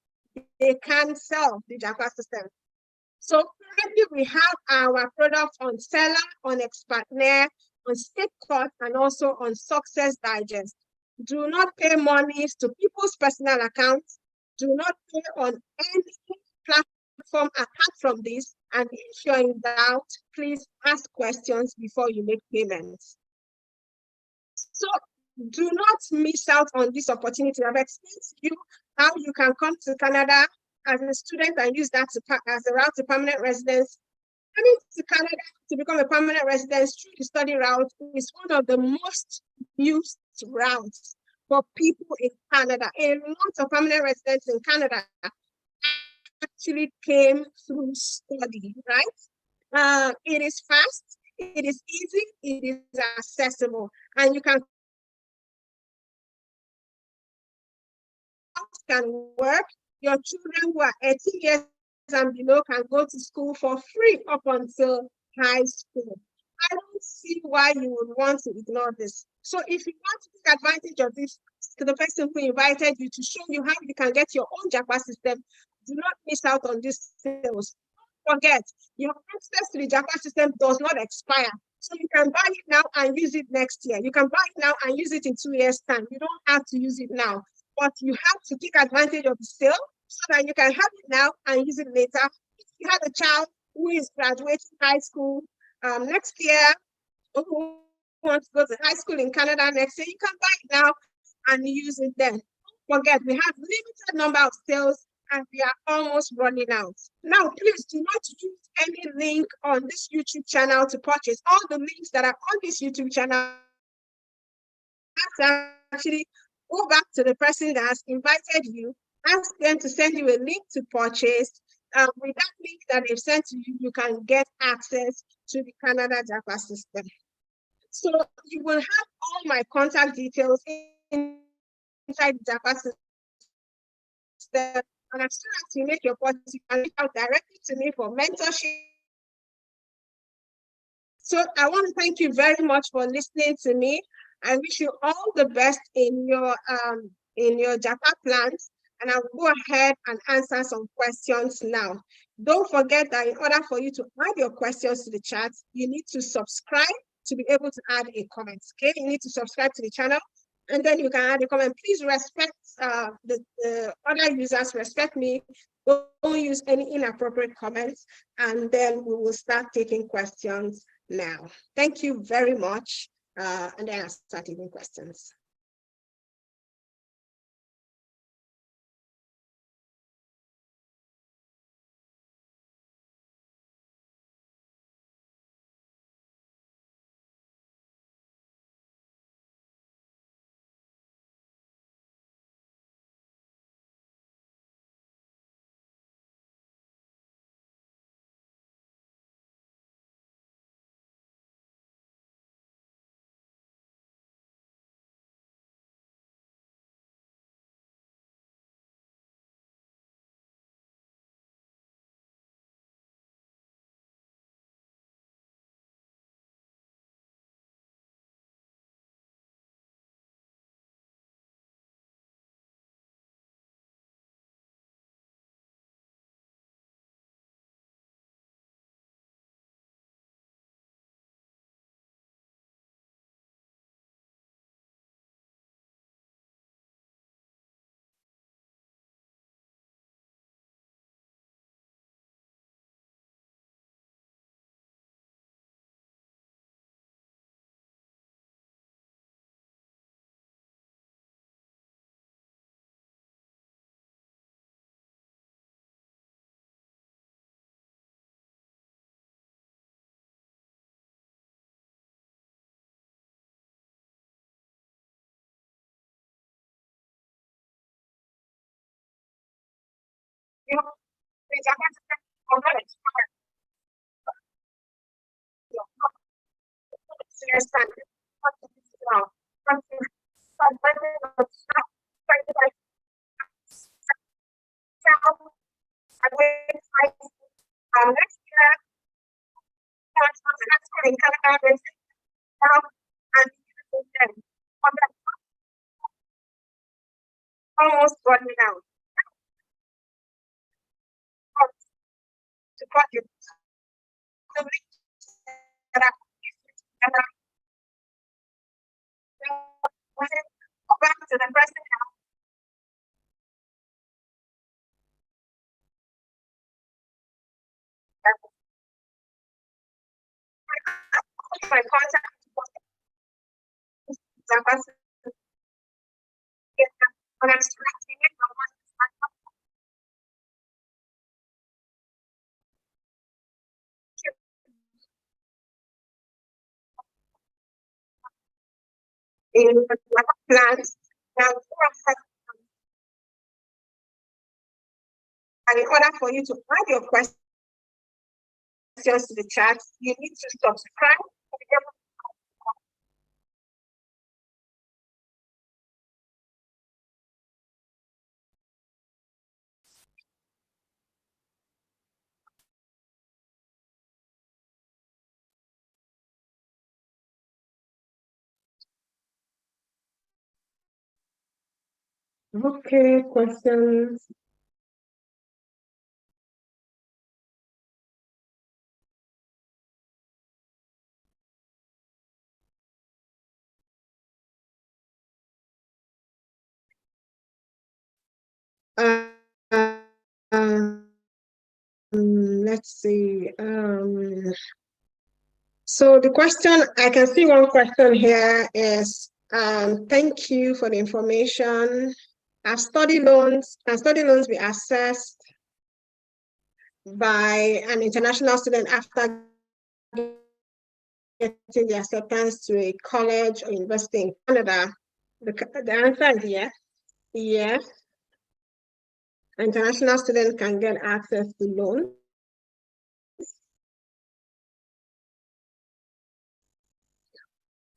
they can sell the Japa System. So currently we have our products on Seller, on Expertnaire, on State Court, and also on Success Digest. Do not pay monies to people's personal accounts. Do not pay on any platform apart from this. And if you're in doubt, please ask questions before you make payments. So do not miss out on this opportunity. I've explained to you how you can come to Canada as a student and use that as a route to permanent residence. Coming to Canada to become a permanent resident through the study route is one of the most used routes for people in Canada. A lot of permanent residents in Canada actually came through study, right? It is fast, it is easy, it is accessible, and you can work. Your children who are 18 years and below can go to school for free up until high school. I don't see why you would want to ignore this. So if you want to take advantage of this, to the person who invited you to show you how you can get your own Japa system, do not miss out on these sales. Don't forget, your access to the Japa system does not expire. So you can buy it now and use it next year. You can buy it now and use it in 2 years' time. You don't have to use it now, but you have to take advantage of the sale so that you can have it now and use it later. If you have a child who is graduating high school next year, who wants to go to high school in Canada next year, you can buy it now and use it then. Don't forget, we have limited number of sales and we are almost running out. Now, please do not use any link on this YouTube channel to purchase. All the links that are on this YouTube channel actually go back to the person that has invited you, ask them to send you a link to purchase. With that link that they've sent to you, you can get access to the Canada Japa system. So you will have all my contact details inside the Japa system. And as soon as you make your purchase, you can reach out directly to me for mentorship. So I want to thank you very much for listening to me. I wish you all the best in your Japa plans, and I will go ahead and answer some questions now. Don't forget that in order for you to add your questions to the chat, you need to subscribe to be able to add a comment. Okay, you need to subscribe to the channel, and then you can add a comment. Please respect the other users. Respect me. Don't use any inappropriate comments, and then we will start taking questions now. Thank you very much. And then I'll start taking questions. Almost got me down. To cut you. Back to the present. My contact Japa System. When I'm selecting it, in plans. Now, and in order for you to add your questions to the chat, you need to subscribe. Okay, questions. Let's see. So the question, I can see one question here is, thank you for the information. Can study loans be assessed by an international student after getting the acceptance to a college or university in Canada? The answer is yes. Yes. International students can get access to loans.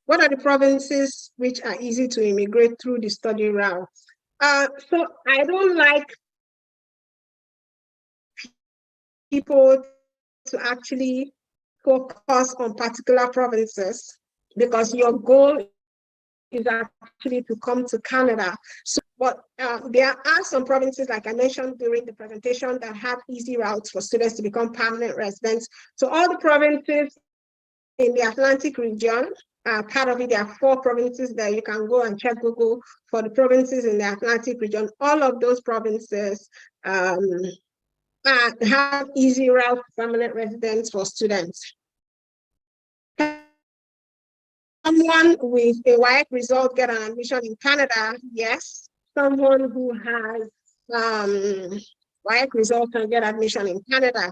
What are the provinces which are easy to immigrate through the study route? So I don't like people to actually focus on particular provinces because your goal is actually to come to Canada. So, but there are some provinces, like I mentioned during the presentation, that have easy routes for students to become permanent residents. So all the provinces in the Atlantic region, part of it, there are 4 provinces that you can go and check Google for the provinces in the Atlantic region. All of those provinces have easy route permanent residence for students. Someone with a WIEC result get an admission in Canada, yes. Someone who has WIEC result can get admission in Canada.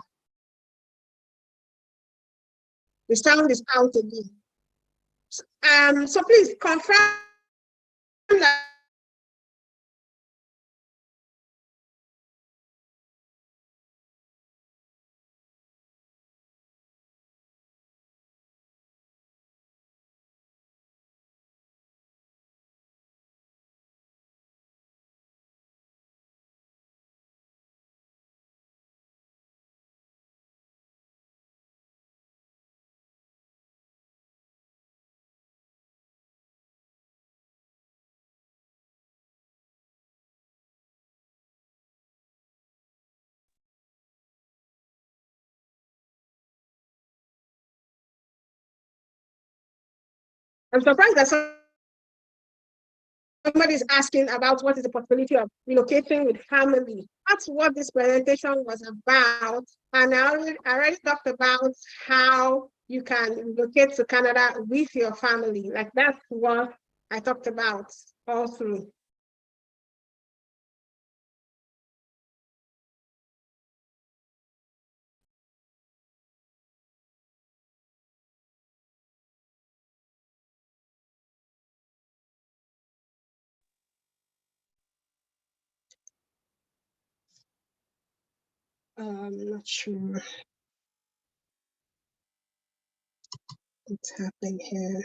The sound is out again. So please confirm that I'm surprised that somebody is asking about what is the possibility of relocating with family. That's what this presentation was about. And I already talked about how you can relocate to Canada with your family. Like that's what I talked about all through. Not sure what's happening here.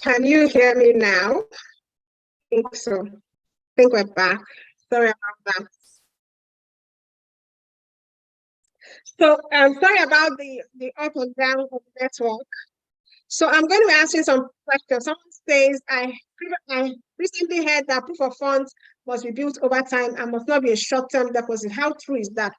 Can you hear me now? I think so. I think we're back. Sorry about that. So sorry about the up and down of the network. So I'm going to be asking some questions. Someone says, I recently heard that proof of funds must be built over time and must not be a short-term deposit. How true is that?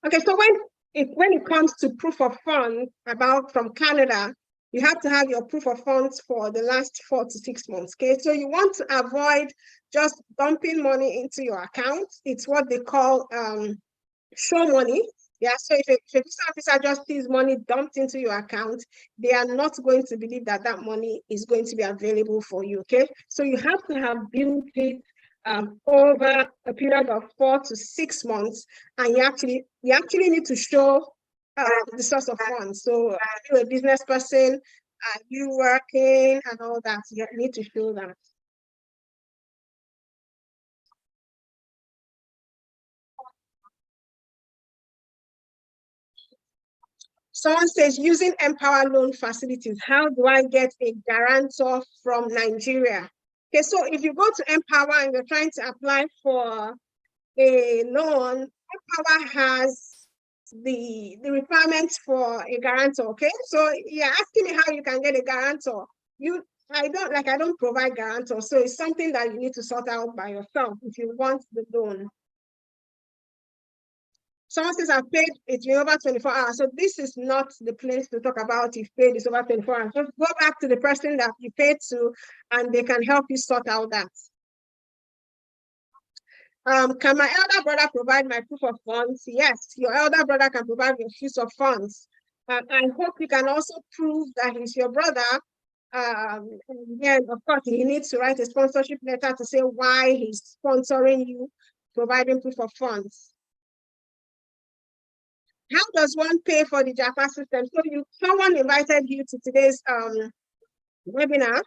Okay, so when it comes to proof of funds about from Canada, you have to have your proof of funds for the last 4 to 6 months. Okay, so you want to avoid just dumping money into your account. It's what they call show money. Yeah, so if a visa officer just sees money dumped into your account, they are not going to believe that that money is going to be available for you, okay? So you have to have built it over a period of 4 to 6 months, and you actually need to show the source of funds. So you're a business person, you working and all that, you need to show that. Someone says, using Empower loan facilities, how do I get a guarantor from Nigeria? Okay, so if you go to Empower and you're trying to apply for a loan, Empower has the requirements for a guarantor. Okay, so you're asking me how you can get a guarantor. I don't provide guarantor, so it's something that you need to sort out by yourself if you want the loan. Someone says, I've paid, it's been over 24 hours. So this is not the place to talk about if paid is over 24 hours. Just go back to the person that you paid to, and they can help you sort out that. Can my elder brother provide my proof of funds? Yes, your elder brother can provide your proof of funds. I hope you can also prove that he's your brother. And then, of course, he needs to write a sponsorship letter to say why he's sponsoring you, providing proof of funds. How does one pay for the Japa system? So someone invited you to today's webinar.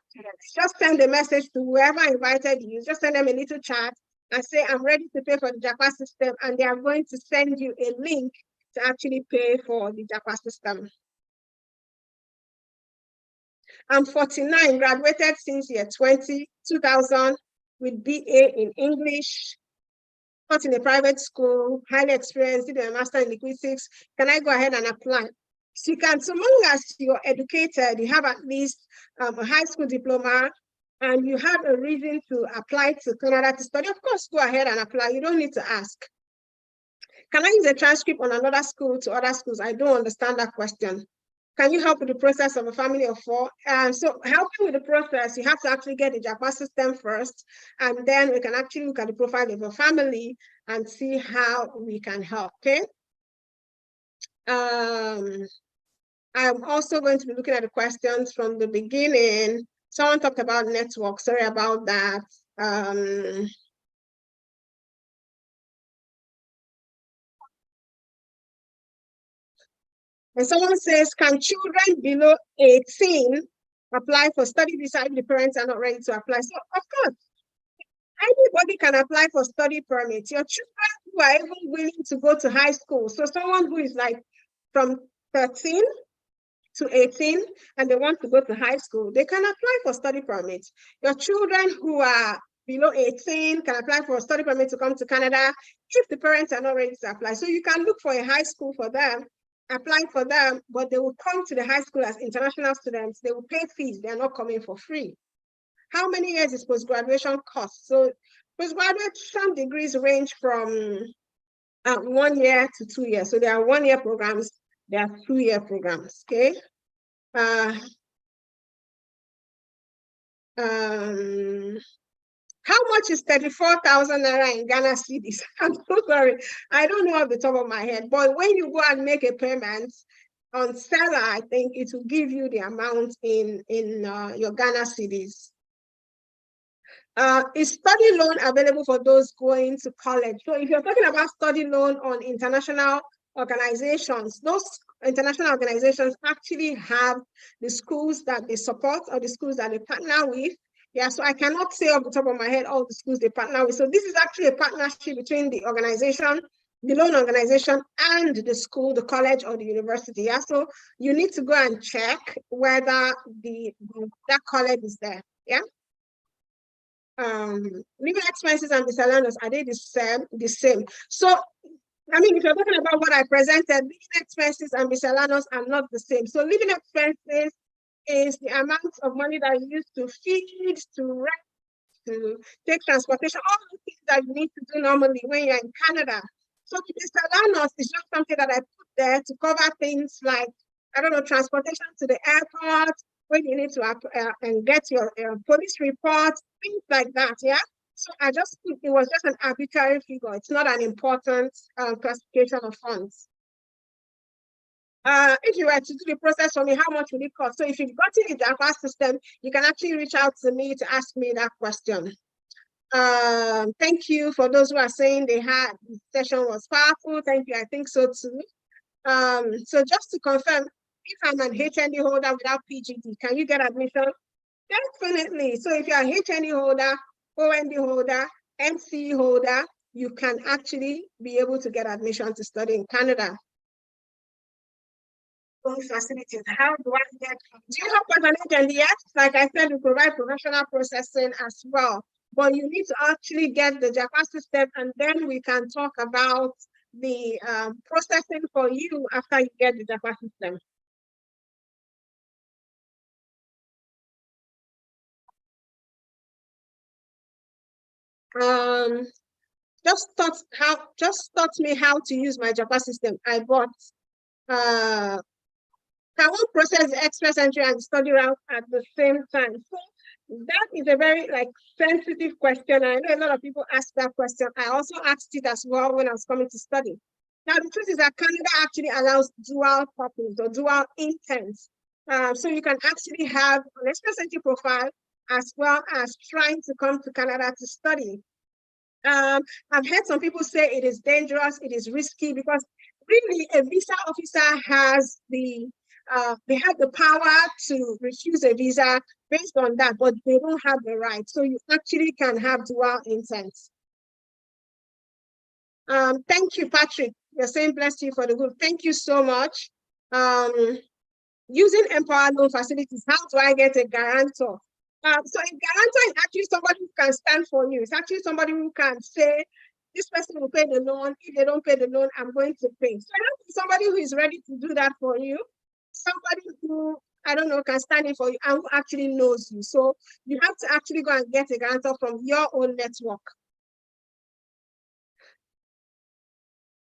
Just send a message to whoever invited you. Just send them a little chat and say, I'm ready to pay for the Japa system. And they are going to send you a link to actually pay for the Japa system. I'm 49, graduated since year 2000 with BA in English, taught in a private school, highly experienced, did a master in linguistics. Can I go ahead and apply? So you can, so long as you're educated, you have at least a high school diploma, and you have a reason to apply to Canada to study, of course, go ahead and apply. You don't need to ask. Can I use a transcript on another school to other schools? I don't understand that question. Can you help with the process of a family of 4? So helping with the process, you have to actually get the Japa system first, and then we can actually look at the profile of a family and see how we can help, okay? I'm also going to be looking at the questions from the beginning. Someone talked about network, sorry about that. And someone says, can children below 18 apply for study visa if the parents are not ready to apply? So of course, anybody can apply for study permits. Your children who are even willing to go to high school. So someone who is like from 13 to 18 and they want to go to high school, they can apply for study permits. Your children who are below 18 can apply for a study permit to come to Canada if the parents are not ready to apply. So you can look for a high school for them apply for them, but they will come to the high school as international students. They will pay fees. They are not coming for free. How many years is post-graduation cost? So post-graduation degrees range from 1 year to 2 years. So there are 1-year programs, there are 2-year programs, okay? How much is 34,000 naira in Ghana cedis? I'm so sorry. I don't know off the top of my head, but when you go and make a payment on seller, I think it will give you the amount in your Ghana cedis. Is study loan available for those going to college? So if you're talking about study loan on international organizations, those international organizations actually have the schools that they support or the schools that they partner with. Yeah, so I cannot say off the top of my head all the schools they partner with. So this is actually a partnership between the organization, the loan organization, and the school, the college, or the university. Yeah, so you need to go and check whether that college is there. Yeah. Living expenses and miscellaneous, are they the same? So, I mean, if you're talking about what I presented, living expenses and miscellaneous are not the same. So living expenses is the amount of money that you use to feed, to rent, to take transportation, all the things that you need to do normally when you're in Canada. So miscellaneous is just something that I put there to cover things like, I don't know, transportation to the airport, when you need to and get your police report, things like that, yeah? So I just think it was just an arbitrary figure. It's not an important classification of funds. If you were to do the process for me, how much would it cost? So if you've gotten the Japa system, you can actually reach out to me to ask me that question. Thank you for those who are saying the session was powerful. Thank you. I think so too. So just to confirm, if I'm an HND holder without PGD, can you get admission? Definitely. So if you're a HND holder, OND holder, MC holder, you can actually be able to get admission to study in Canada. Facilities. How do I get? Do you have an HND? Yes, like I said, we provide professional processing as well. But you need to actually get the Japa system, and then we can talk about the processing for you after you get the Japa system. Just taught me how to use my Japa system. I bought can one process the express entry and study route at the same time? So that is a very sensitive question. I know a lot of people ask that question. I also asked it as well when I was coming to study. Now the truth is that Canada actually allows dual purpose or dual intent. So you can actually have an express entry profile as well as trying to come to Canada to study. I've heard some people say it is dangerous, it is risky, because really a visa officer has they have the power to refuse a visa based on that, but they don't have the right. So you actually can have dual intent. Thank you, Patrick. You're saying bless you for the good. Thank you so much. Using Empower Loan Facilities, how do I get a guarantor? So a guarantor is actually somebody who can stand for you. It's actually somebody who can say, this person will pay the loan. If they don't pay the loan, I'm going to pay. So I don't think somebody who is ready to do that for you, somebody who, I don't know, can stand in for you and who actually knows you. So you have to actually go and get a guarantor from your own network.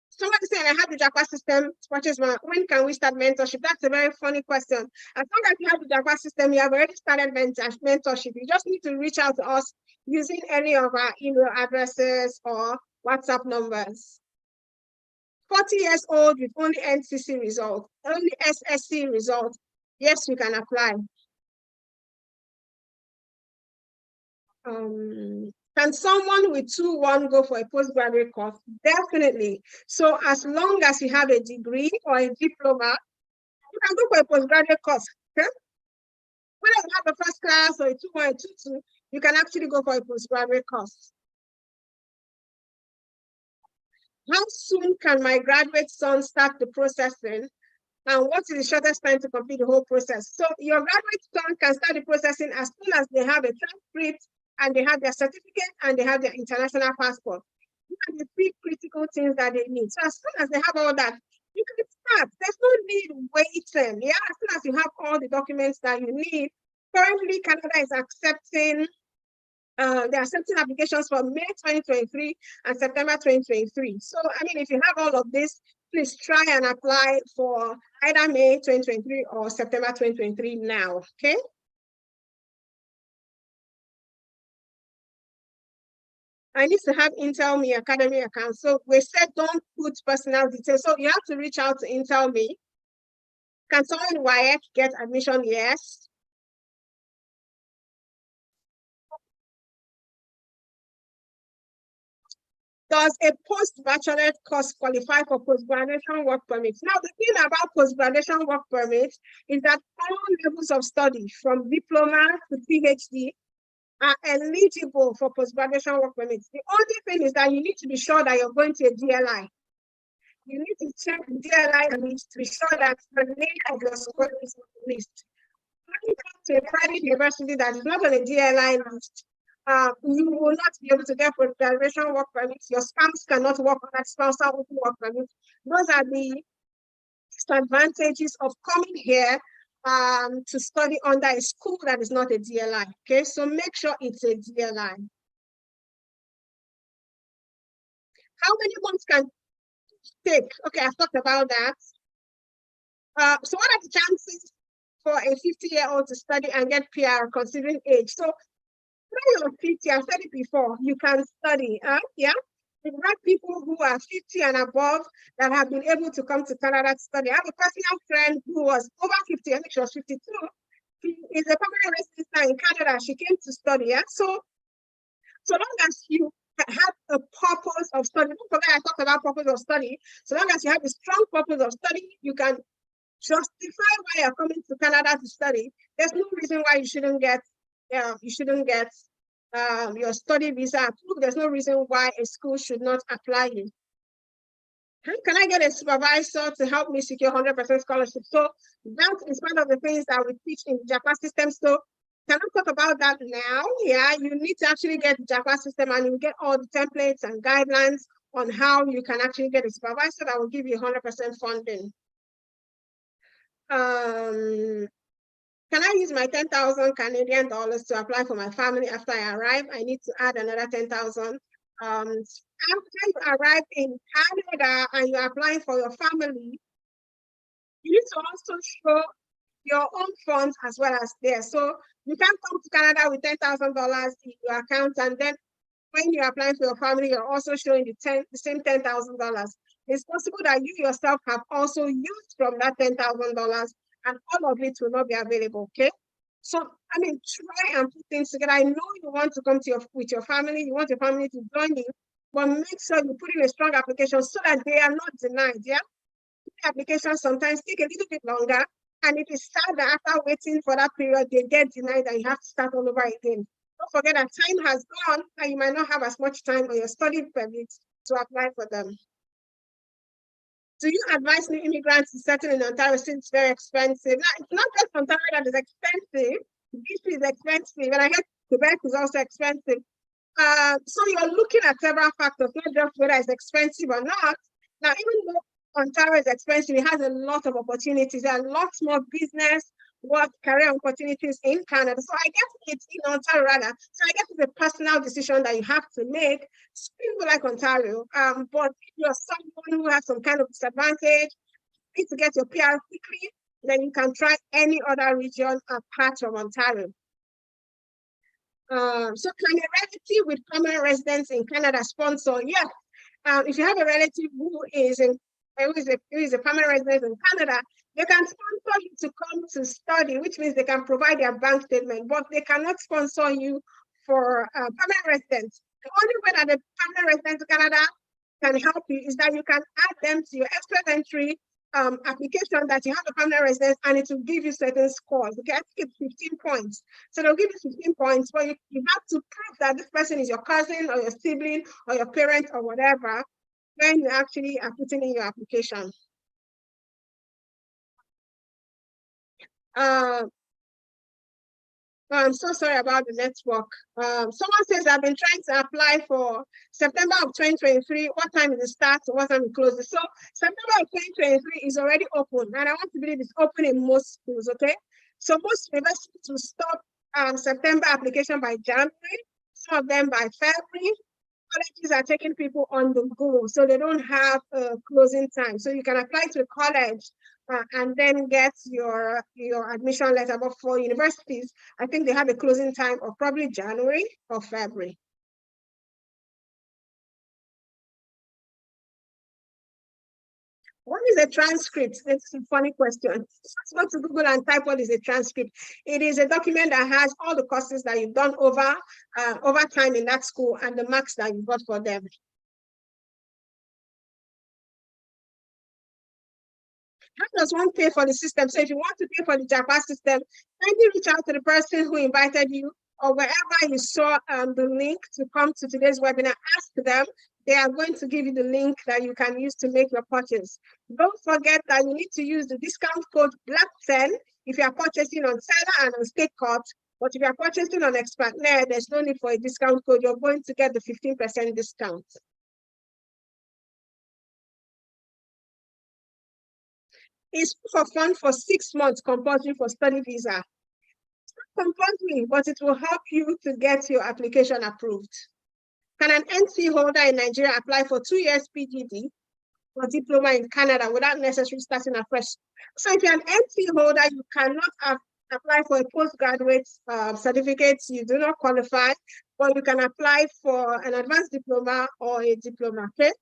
Somebody saying, I have the Japa system to purchase one. When can we start mentorship? That's a very funny question. As long as you have the Japa system, you have already started mentorship. You just need to reach out to us using any of our email addresses or WhatsApp numbers. 40 years old with only NCC result, only SSC result. Yes, you can apply. Can someone with 2-1 go for a postgraduate course? Definitely. So as long as you have a degree or a diploma, you can go for a postgraduate course. Okay? Whether you have a first class or a 2-1, a 2-2, you can actually go for a postgraduate course. How soon can my graduate son start the processing? And what is the shortest time to complete the whole process? So your graduate son can start the processing as soon as they have a transcript and they have their certificate and they have their international passport. These are the three critical things that they need. So as soon as they have all that, You can start. There's no need waiting. Yeah, as soon as you have all the documents that you need. Currently, Canada is accepting they're accepting applications for May 2023 and September 2023. So, I mean, if you have all of this, please try and apply for either May 2023 or September 2023 now, okay? I need to have Intel Me Academy account. So we said don't put personal details. So you have to reach out to Intel Me. Can someone in WIAC get admission? Yes. Does a post-bachelorate course qualify for post-graduation work permits? Now, the thing about post-graduation work permits is that all levels of study, from diploma to PhD, are eligible for post-graduation work permits. The only thing is that you need to be sure that you're going to a DLI. You need to check the DLI and to be sure that the name of your school is on the list. When you come to a private university that is not on a DLI list, you will not be able to get post-graduation work permits. Your spouse cannot work on that spousal work permit. Those are the disadvantages of coming here to study under a school that is not a DLI. Okay, so make sure it's a DLI. How many months can take? Okay, I've talked about that. So what are the chances for a 50-year-old to study and get PR considering age? So when you're 50, I've said it before, you can study. Yeah. We've got people who are 50 and above that have been able to come to Canada to study. I have a personal friend who was over 50, I think she was 52. She is a permanent resident now in Canada. She came to study. Yeah? So long as you have a purpose of study, don't forget I talked about purpose of study. So long as you have a strong purpose of study, you can justify why you're coming to Canada to study. There's no reason why you shouldn't get your study visa approved. There's no reason why a school should not apply you. How can I get a supervisor to help me secure 100% scholarship? So that is one of the things that we teach in the Japa system. So can I talk about that now? Yeah, you need to actually get the Japa system and you get all the templates and guidelines on how you can actually get a supervisor that will give you 100% funding. Can I use my 10,000 Canadian dollars to apply for my family after I arrive? I need to add another 10,000. After you arrive in Canada and you're applying for your family, you need to also show your own funds as well as theirs. So you can't come to Canada with $10,000 in your account, and then when you're applying for your family, you're also showing the same $10,000. It's possible that you yourself have also used from that $10,000 and all of it will not be available, okay? So, I mean, try and put things together. I know you want to come to with your family, you want your family to join you, but make sure you put in a strong application so that they are not denied, yeah? Applications sometimes take a little bit longer, and it is sad that after waiting for that period, they get denied and you have to start all over again. Don't forget that time has gone and you might not have as much time on your study permits to apply for them. Do you advise new immigrants to settle in Ontario since it's very expensive? Now, it's not just Ontario that is expensive. BC is expensive, and I heard Quebec is also expensive. So you're looking at several factors, not just whether it's expensive or not. Now, even though Ontario is expensive, it has a lot of opportunities. There are lots more business, work, career opportunities in Canada. So I guess it's in Ontario rather. So I guess it's a personal decision that you have to make. People like Ontario, but if you're someone who has some kind of disadvantage, need to get your PR quickly, then you can try any other region apart from Ontario. So can a relative with permanent residence in Canada sponsor? Yes. If you have a relative who is a permanent resident in Canada, they can sponsor you to come to study, which means they can provide their bank statement, but they cannot sponsor you for permanent residence. The only way that a permanent resident in Canada can help you is that you can add them to your express entry application that you have a permanent residence, and it will give you certain scores. Okay, I think it's 15 points. So they'll give you 15 points, but you have to prove that this person is your cousin or your sibling or your parent or whatever when you actually are putting in your application. I'm so sorry about the network. Someone says I've been trying to apply for September of 2023. What time is it start? What time it closes? So September of 2023 is already open, and I want to believe it's open in most schools. Okay, so most universities will stop September application by January. Some of them by February. Colleges are taking people on the go, so they don't have a closing time. So you can apply to a college and then get your admission letter. But for universities, I think they have a closing time of probably January or February. What is a transcript? It's a funny question. Let's go to Google and type what is a transcript. It is a document that has all the courses that you've done over time in that school and the marks that you got for them. How does one pay for the system? So if you want to pay for the Japa system, kindly reach out to the person who invited you or wherever you saw the link to come to today's webinar. Ask them. They are going to give you the link that you can use to make your purchase. Don't forget that you need to use the discount code BLACK10 if you are purchasing on Seller and on State Court. But if you are purchasing on ExpertNet, there's no need for a discount code. You're going to get the 15% discount. It's for fun for 6 months compulsory for study visa. It's not compulsory, but it will help you to get your application approved. Can an NC holder in Nigeria apply for 2 years PGD or diploma in Canada without necessarily starting afresh? So if you're an NC holder, you cannot apply for a postgraduate certificate. You do not qualify, but you can apply for an advanced diploma or a diploma. Okay.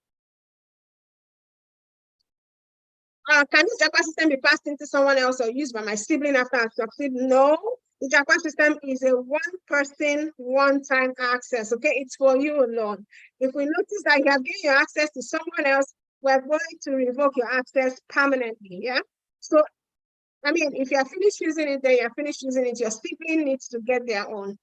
Can this Japa system be passed into someone else or used by my sibling after I succeed? No. The Japa system is a one-person, one-time access, okay? It's for you alone. If we notice that you have given your access to someone else, we're going to revoke your access permanently, yeah? So, I mean, if you're finished using it, then you're finished using it. Your sibling needs to get their own.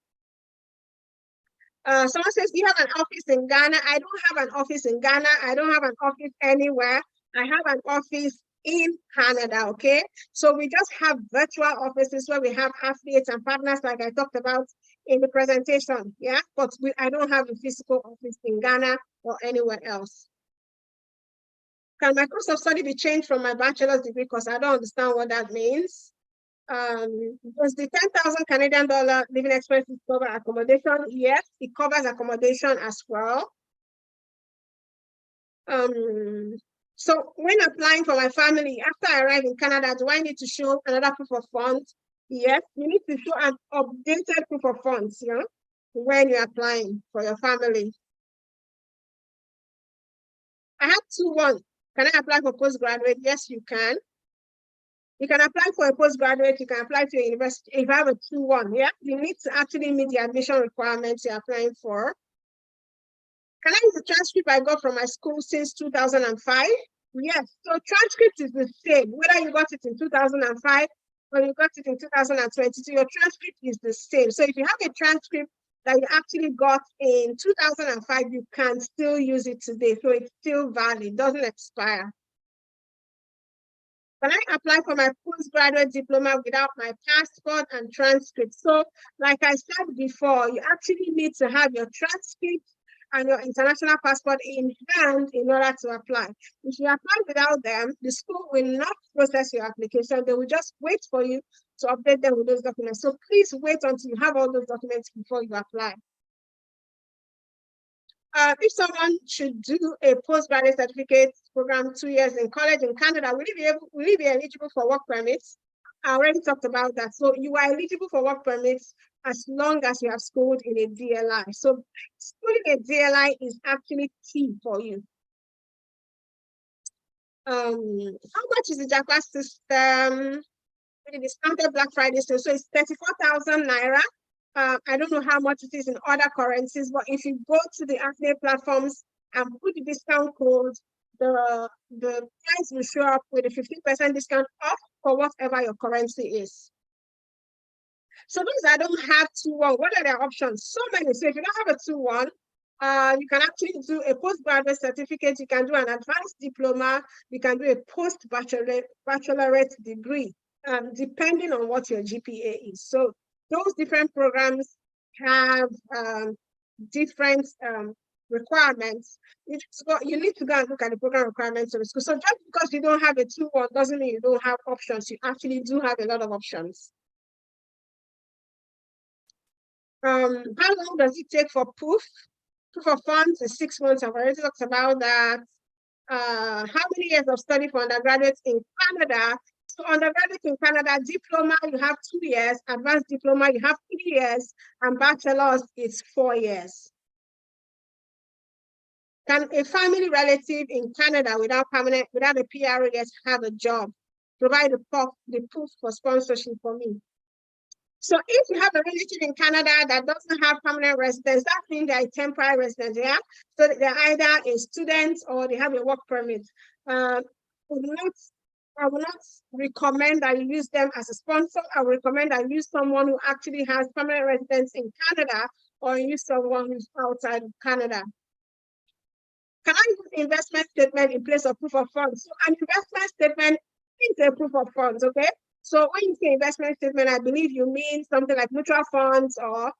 Someone says, do you have an office in Ghana? I don't have an office in Ghana. I don't have an office anywhere. I have an office in Canada, okay? So we just have virtual offices where we have affiliates and partners like I talked about in the presentation, yeah? But I don't have a physical office in Ghana or anywhere else. Can my course of study be changed from my bachelor's degree? Because I don't understand what that means. Does the 10,000 Canadian dollar living expenses cover accommodation? Yes, it covers accommodation as well. So when applying for my family, after I arrive in Canada, do I need to show another proof of funds? Yes, you need to show an updated proof of funds, yeah, when you're applying for your family. I have 2-1. Can I apply for postgraduate? Yes, you can. You can apply for a postgraduate, you can apply to a university. If you have a 2-1, yeah, you need to actually meet the admission requirements you're applying for. Can I use the transcript I got from my school since 2005? Yes, so transcript is the same, whether you got it in 2005 or you got it in 2022, your transcript is the same. So if you have a transcript that you actually got in 2005, you can still use it today. So it's still valid, doesn't expire. Can I apply for my postgraduate diploma without my passport and transcript? So like I said before, you actually need to have your transcript and your international passport in hand in order to apply. If you apply without them, the school will not process your application. They will just wait for you to update them with those documents. So please wait until you have all those documents before you apply. If someone should do a postgraduate certificate program 2 years in college in Canada, will you be eligible for work permits? I already talked about that. So you are eligible for work permits as long as you have schooled in a DLI. So schooling a DLI is actually key for you. How much is the Japa system? The discounted Black Friday sale. So it's 34,000 Naira. I don't know how much it is in other currencies, but if you go to the affiliate platforms and put the discount code, the price will show up with a 15% discount off for whatever your currency is. So those that don't have 2-1, what are their options? So many. So if you don't have a 2-1, you can actually do a postgraduate certificate, you can do an advanced diploma, you can do a post-bachelorette degree, depending on what your GPA is. So those different programs have different requirements. You need to go and look at the program requirements of the school. So just because you don't have a 2-1 doesn't mean you don't have options. You actually do have a lot of options. How long does it take for proof? Proof of funds is 6 months. I've already talked about that. How many years of study for undergraduates in Canada? So undergraduate in Canada, diploma, you have 2 years. Advanced diploma, you have 3 years. And bachelor's is 4 years. Can a family relative in Canada without a PRS have a job? Provide the proof for sponsorship for me. So if you have a relative in Canada that doesn't have permanent residence, that means they're a temporary resident, yeah? So they're either a student or they have a work permit. I will not recommend that you use them as a sponsor. I would recommend that you use someone who actually has permanent residence in Canada, or use someone who's outside of Canada. Can I use investment statement in place of proof of funds? So an investment statement is a proof of funds, okay? So when you say investment statement, I believe you mean something like mutual funds or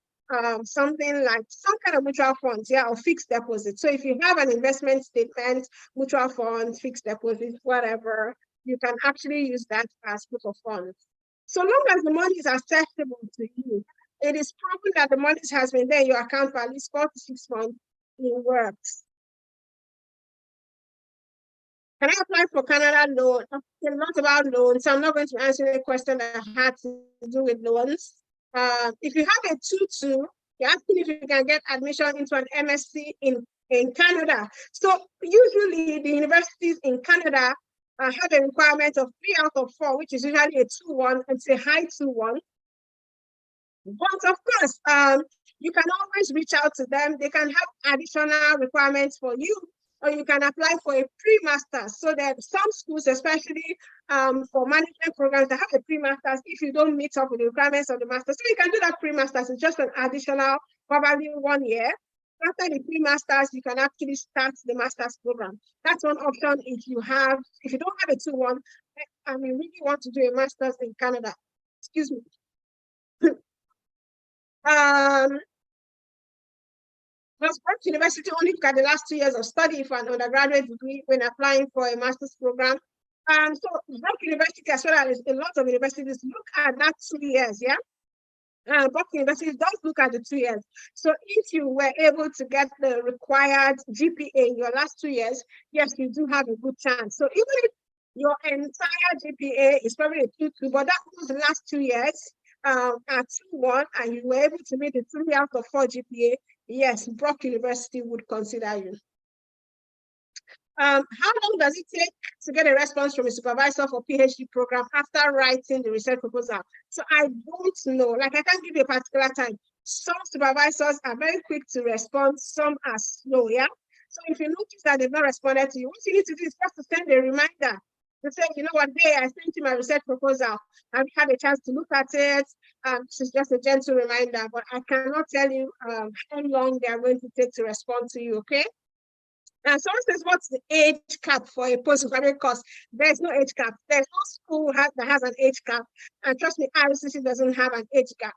something like some kind of mutual funds, yeah, or fixed deposit. So if you have an investment statement, mutual funds, fixed deposit, whatever, you can actually use that as proof of funds. So long as the money is accessible to you, it is proven that the money has been there in your account for at least 4 to 6 months, it works. Can I apply for Canada loan? It's not about loans, so I'm not going to answer the question that had to do with loans. If you have a 2-2, you're asking if you can get admission into an MSc in Canada. So usually the universities in Canada have a requirement of 3 out of 4, which is usually a 2-1, and it's a high 2-1. But of course, you can always reach out to them. They can have additional requirements for you, or you can apply for a pre-master's. So that some schools, especially for management programs, they have a pre-master's if you don't meet up with the requirements of the master's. So you can do that pre-master's. It's just an additional, probably 1 year. After the pre-master's, you can actually start the master's program. That's one option if you don't have a 2-1 and you really want to do a master's in Canada. Excuse me. Does Brock University only look at the last 2 years of study for an undergraduate degree when applying for a master's program? So Brock University, as well as a lot of universities, look at that 2 years, yeah? Brock University does look at the 2 years. So if you were able to get the required GPA in your last 2 years, yes, you do have a good chance. So even if your entire GPA is probably a 2-2, but that was the last 2 years, at 2-1, and you were able to meet the 3 out of 4 GPA, yes, Brock University would consider you. How long does it take to get a response from a supervisor for PhD program after writing the research proposal? So I don't know, like I can't give you a particular time. Some supervisors are very quick to respond, some are slow, yeah? So if you notice that they've not responded to you, what you need to do is just to send a reminder to say, you know what, hey, I sent you my research proposal. I've had a chance to look at it. This is just a gentle reminder, but I cannot tell you how long they are going to take to respond to you, okay? And someone says, what's the age cap for a postgraduate course? There's no age cap. There's no school that has an age cap. And trust me, RCC doesn't have an age cap.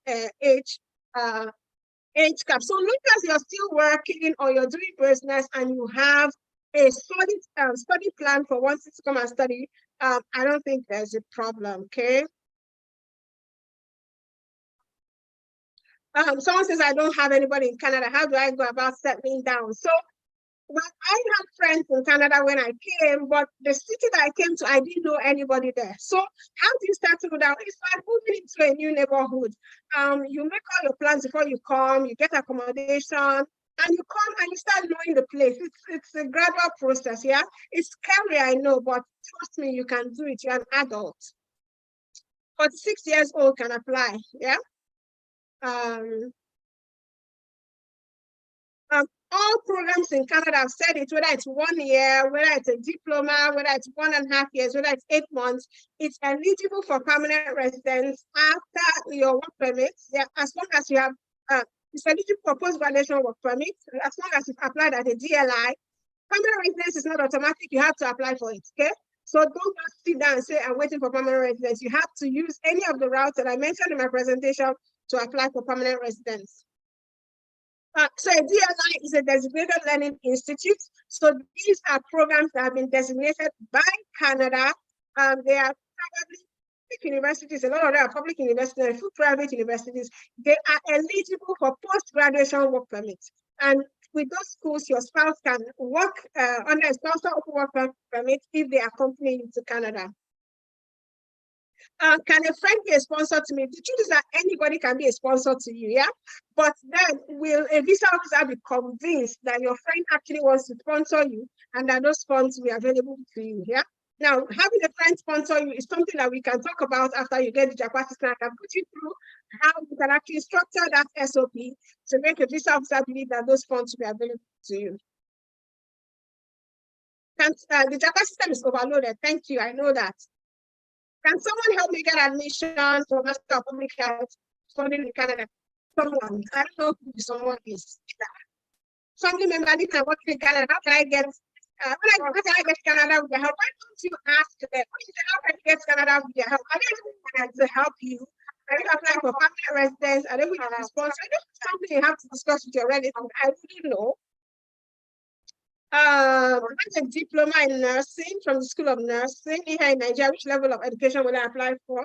So long as you're still working or you're doing business and you have a solid study plan for once to come and study, I don't think there's a problem, okay? Someone says, I don't have anybody in Canada. How do I go about settling down? So, well, I had friends in Canada when I came, but the city that I came to, I didn't know anybody there. So how do you settle down? It's like moving into a new neighborhood. You make all your plans before you come, you get accommodation, and you come and you start knowing the place. It's a gradual process, yeah? It's scary, I know, but trust me, you can do it. You're an adult. 46 years old can apply, yeah? All programs in Canada have said it, whether it's 1 year, whether it's a diploma, whether it's 1.5 years, whether it's 8 months, it's eligible for permanent residence after your work permit. Yeah, as long as you have, it's eligible for post-graduation work permit, as long as you've applied at a DLI. Permanent residence is not automatic, you have to apply for it, okay? So don't just sit down and say, I'm waiting for permanent residence. You have to use any of the routes that I mentioned in my presentation to apply for permanent residence. So a DLI is a designated learning institute. So these are programs that have been designated by Canada. They are probably public universities, a lot of them are public universities, and a few private universities. They are eligible for post-graduation work permits. And with those schools, your spouse can work under a sponsor open work permit if they accompany you to Canada. Can a friend be a sponsor to me? The truth is that anybody can be a sponsor to you, yeah? But then will a visa officer be convinced that your friend actually wants to sponsor you and that those funds will be available to you, yeah? Now, having a friend sponsor you is something that we can talk about after you get the Japa System. I can put you through how you can actually structure that SOP to make a visa officer believe that those funds will be available to you. The Japa System is overloaded. Thank you, I know that. Can someone help me get admission for Master of Public Health studying in Canada? Someone. I don't know who someone is. Family member, I think I work in Canada. How can I get how can I get Canada with your help? Why don't you ask them? How can you get Canada with your help? Are they able to help you? Are you applying for permanent residence? Are they willing to sponsor? It's something you have to discuss with your relatives. I wouldn't know. I have a diploma in nursing from the School of Nursing here in Nigeria. Which level of education will I apply for?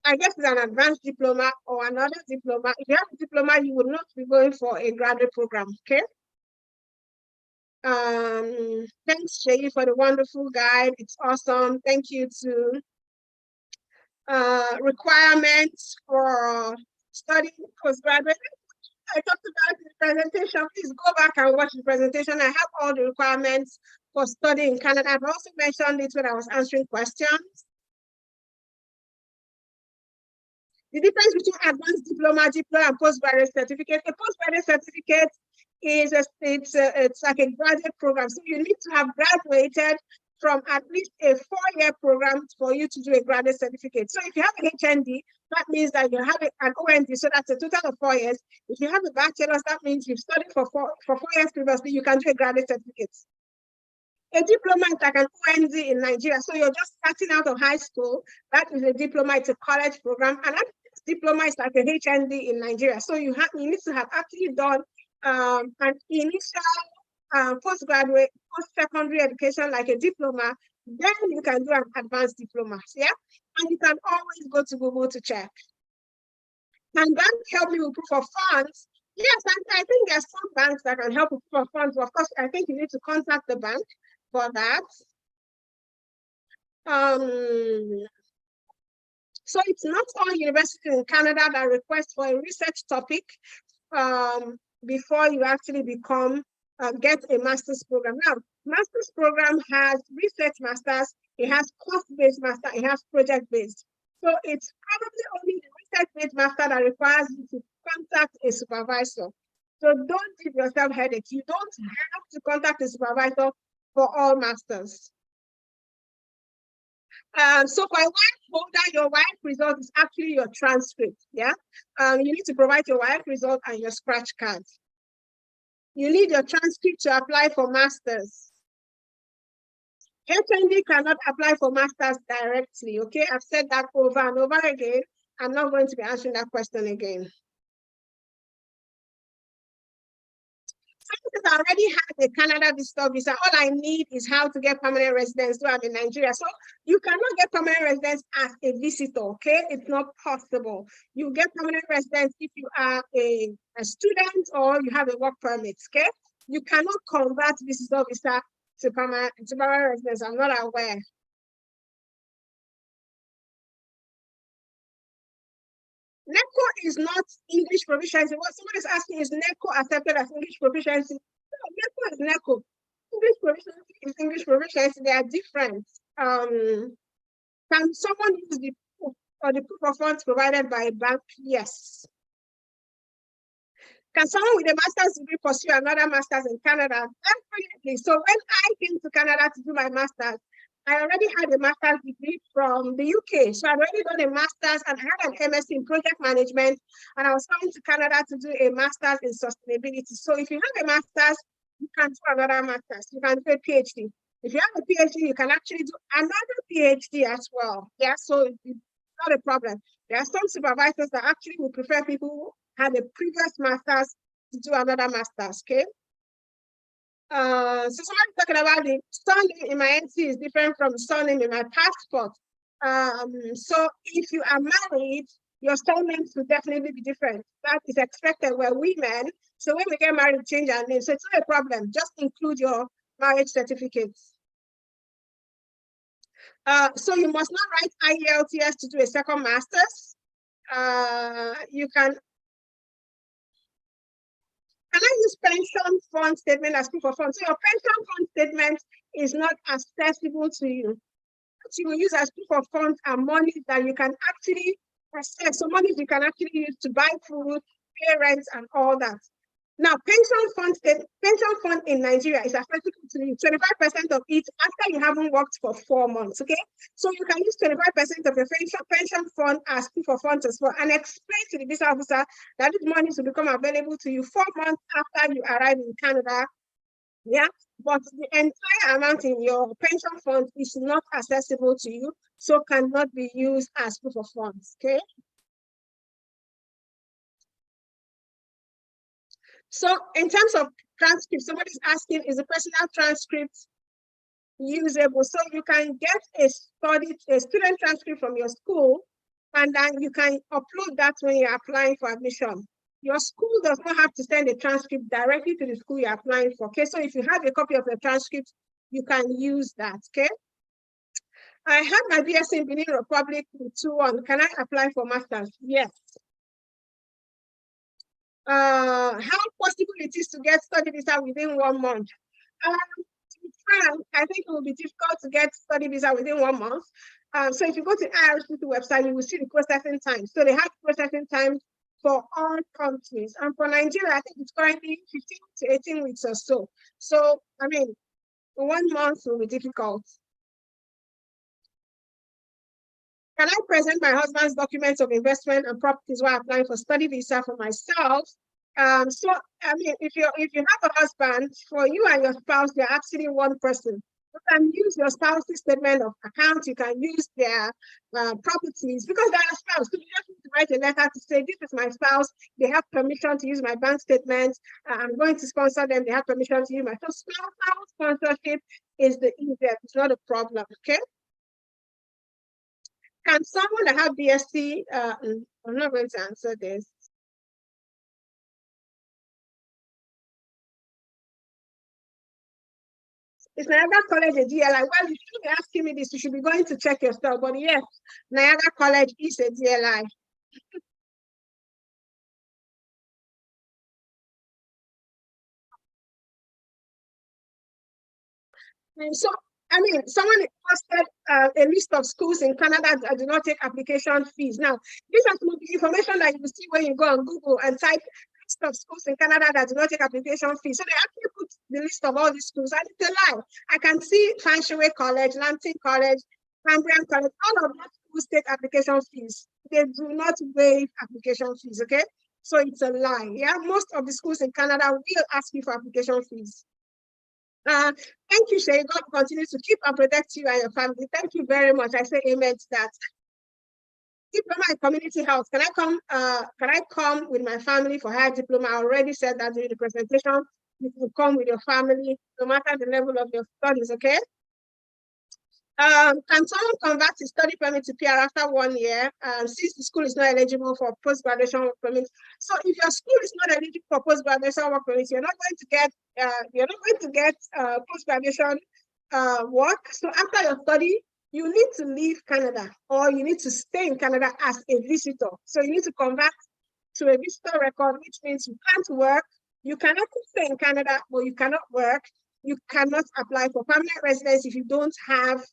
I guess it's an advanced diploma or another diploma. If you have a diploma, you would not be going for a graduate program, okay? Thanks, Seyi, for the wonderful guide. It's awesome. Thank you to requirements for studying postgraduate. I talked about the presentation. Please go back and watch the presentation. I have all the requirements for studying in Canada. I've also mentioned it when I was answering questions. The difference between advanced diploma, and postgraduate certificate. A postgraduate certificate is it's like a graduate program. So you need to have graduated from at least a 4-year program for you to do a graduate certificate. So if you have an HND, that means that you have an OND, so that's a total of 4 years. If you have a bachelor's, that means you've studied for 4 years previously, you can do a graduate certificate. A diploma is like an OND in Nigeria. So you're just starting out of high school. That is a diploma, it's a college program. And that diploma is like a HND in Nigeria. So you need to have actually done an initial postgraduate, post-secondary education like a diploma. Then you can do an advanced diploma, yeah? And you can always go to Google to check. Can banks help you with proof of funds? Yes, I think there's some banks that can help with proof of funds. Of course, I think you need to contact the bank for that. So it's not all universities in Canada that request for a research topic before you actually get a master's program. Now, master's program has research masters, it has course-based master, it has project-based. So it's probably only the research-based master that requires you to contact a supervisor. So don't give yourself headache. You don't have to contact a supervisor for all masters. So for a WIFE holder, your WIFE result is actually your transcript, yeah? You need to provide your WIFE result and your scratch card. You need your transcript to apply for masters. HND cannot apply for masters directly, okay? I've said that over and over again. I'm not going to be answering that question again. Since I already have a Canada visitor visa, all I need is how to get permanent residence. So I'm in Nigeria. So you cannot get permanent residence as a visitor, okay? It's not possible. You get permanent residence if you are a student or you have a work permit, okay? You cannot convert visitor visa to permanent residence. I'm not aware. NECO is not English proficiency. What someone is asking is NECO accepted as English proficiency? No, NECO is NECO. English proficiency is English proficiency. They are different. Can someone use the proof of funds provided by a bank? Yes. Can someone with a master's degree pursue another master's in Canada? Definitely. So when I came to Canada to do my master's, I already had a master's degree from the UK. So I'd already done a master's and I had an MSc in project management. And I was coming to Canada to do a master's in sustainability. So if you have a master's, you can do another master's. You can do a PhD. If you have a PhD, you can actually do another PhD as well. Yeah, so not a problem. There are some supervisors that actually would prefer people who had a previous master's to do another master's, okay? So somebody's talking about the surname in my NC is different from surname in my passport. So if you are married, your surnames will definitely be different. That is expected. We're women, so when we get married, change our name. So it's not a problem. Just include your marriage certificates. So you must not write IELTS to do a second master's. You can I use pension fund statement as proof of funds? So your pension fund statement is not accessible to you. What you will use as proof of funds are money that you can actually access. So money you can actually use to buy food, pay rent, and all that. Now, pension fund in Nigeria is accessible to you, 25% of it after you haven't worked for 4 months, okay? So you can use 25% of your pension fund as proof of funds as well, and explain to the visa officer that this money will become available to you 4 months after you arrive in Canada, yeah? But the entire amount in your pension fund is not accessible to you, so cannot be used as proof of funds, okay? So in terms of transcript, somebody's asking, is the personal transcript usable? So you can get a student transcript from your school, and then you can upload that when you're applying for admission. Your school does not have to send a transcript directly to the school you're applying for, okay? So if you have a copy of the transcript, you can use that, okay? I have my BSc in Benin Republic with 2-1. Can I apply for master's? Yes. How possible it is to get study visa within 1 month? In France, I think it will be difficult to get study visa within 1 month. So if you go to IRCC website, you will see the processing time. So they have processing time for all countries. And for Nigeria, I think it's currently 15 to 18 weeks or so. So, I mean, 1 month will be difficult. Can I present my husband's documents of investment and properties while applying for study visa for myself? So I mean, if you have a husband, for you and your spouse, they're actually one person. You can use your spouse's statement of account. You can use their properties because they're a spouse. So you just need to write a letter to say, this is my spouse. They have permission to use my bank statement. I'm going to sponsor them. They have permission to use my spouse sponsorship is the easiest. It's not a problem. Okay. Can someone that have BSc? I'm not going to answer this. Is Niagara College a DLI? Well, you shouldn't be asking me this. You should be going to check yourself. But yes, Niagara College is a DLI. And so, I mean, someone posted a list of schools in Canada that do not take application fees. Now, this is some of the information that you see when you go on Google and type list of schools in Canada that do not take application fees. So they actually put the list of all these schools, and it's a lie. I can see Fanshawe College, Lansing College, Cambrian College, all of those schools take application fees. They do not waive application fees, okay? So it's a lie. Yeah, most of the schools in Canada will ask you for application fees. Thank you, Seyi. God continue to keep and protect you and your family. Thank you very much. I say amen to that. Diploma in community health. Can I come with my family for higher diploma? I already said that during the presentation. You can come with your family, no matter the level of your studies, okay? Can someone convert his study permit to PR after 1 year since the school is not eligible for post-graduation work permit? So if your school is not eligible for post-graduation work permit, you're not going to get post-graduation work. So after your study, you need to leave Canada or you need to stay in Canada as a visitor. So you need to convert to a visitor record, which means you can't work. You cannot stay in Canada, but you cannot work. You cannot apply for permanent residence if you don't have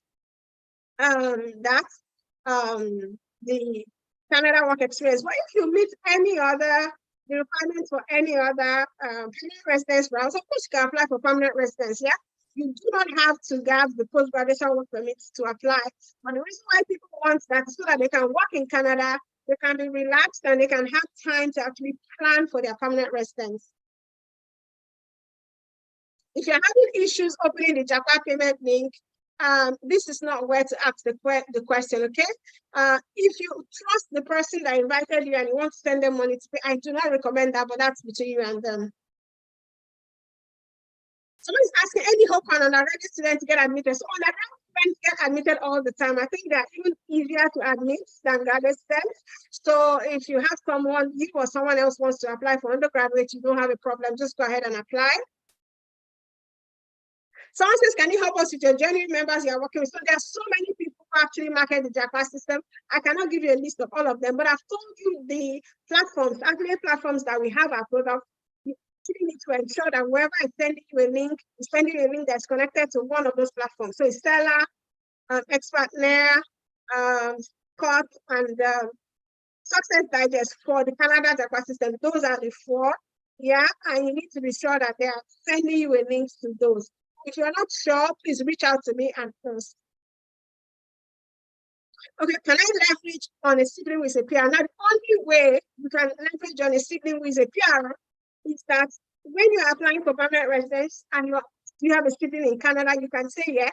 the Canada work experience. But if you meet any other requirements for any other permanent residence routes, of course you can apply for permanent residence. Yeah, you do not have to have the post-graduation work permits to apply. But the reason why people want that is so that they can work in Canada, they can be relaxed, and they can have time to actually plan for their permanent residence. If you're having issues opening the Japa payment link, this is not where to ask the question, okay? If you trust the person that invited you and you want to send them money to pay, I do not recommend that, but that's between you and them. Someone is asking any hope on undergraduate student to get admitted. So undergraduate students get admitted all the time. I think they're even easier to admit than graduate students. So if you have someone, you or someone else wants to apply for undergraduate, you don't have a problem. Just go ahead and apply. Someone says, can you help us with your genuine members you're working with? So there are so many people who actually market the Japa system. I cannot give you a list of all of them, but I've told you the platforms, affiliate platforms that we have our product. You need to ensure that wherever I send you a link, it's sending you a link that's connected to one of those platforms. So it's Seller, Expertnaire, Cut, and Success Digest for the Canada Japa system. Those are the 4. Yeah, and you need to be sure that they are sending you a link to those. If you're not sure, please reach out to me and first. Okay, can I leverage on a sibling with a PR? Now, the only way you can leverage on a sibling with a PR is that when you're applying for permanent residence and you have a sibling in Canada, you can say yes.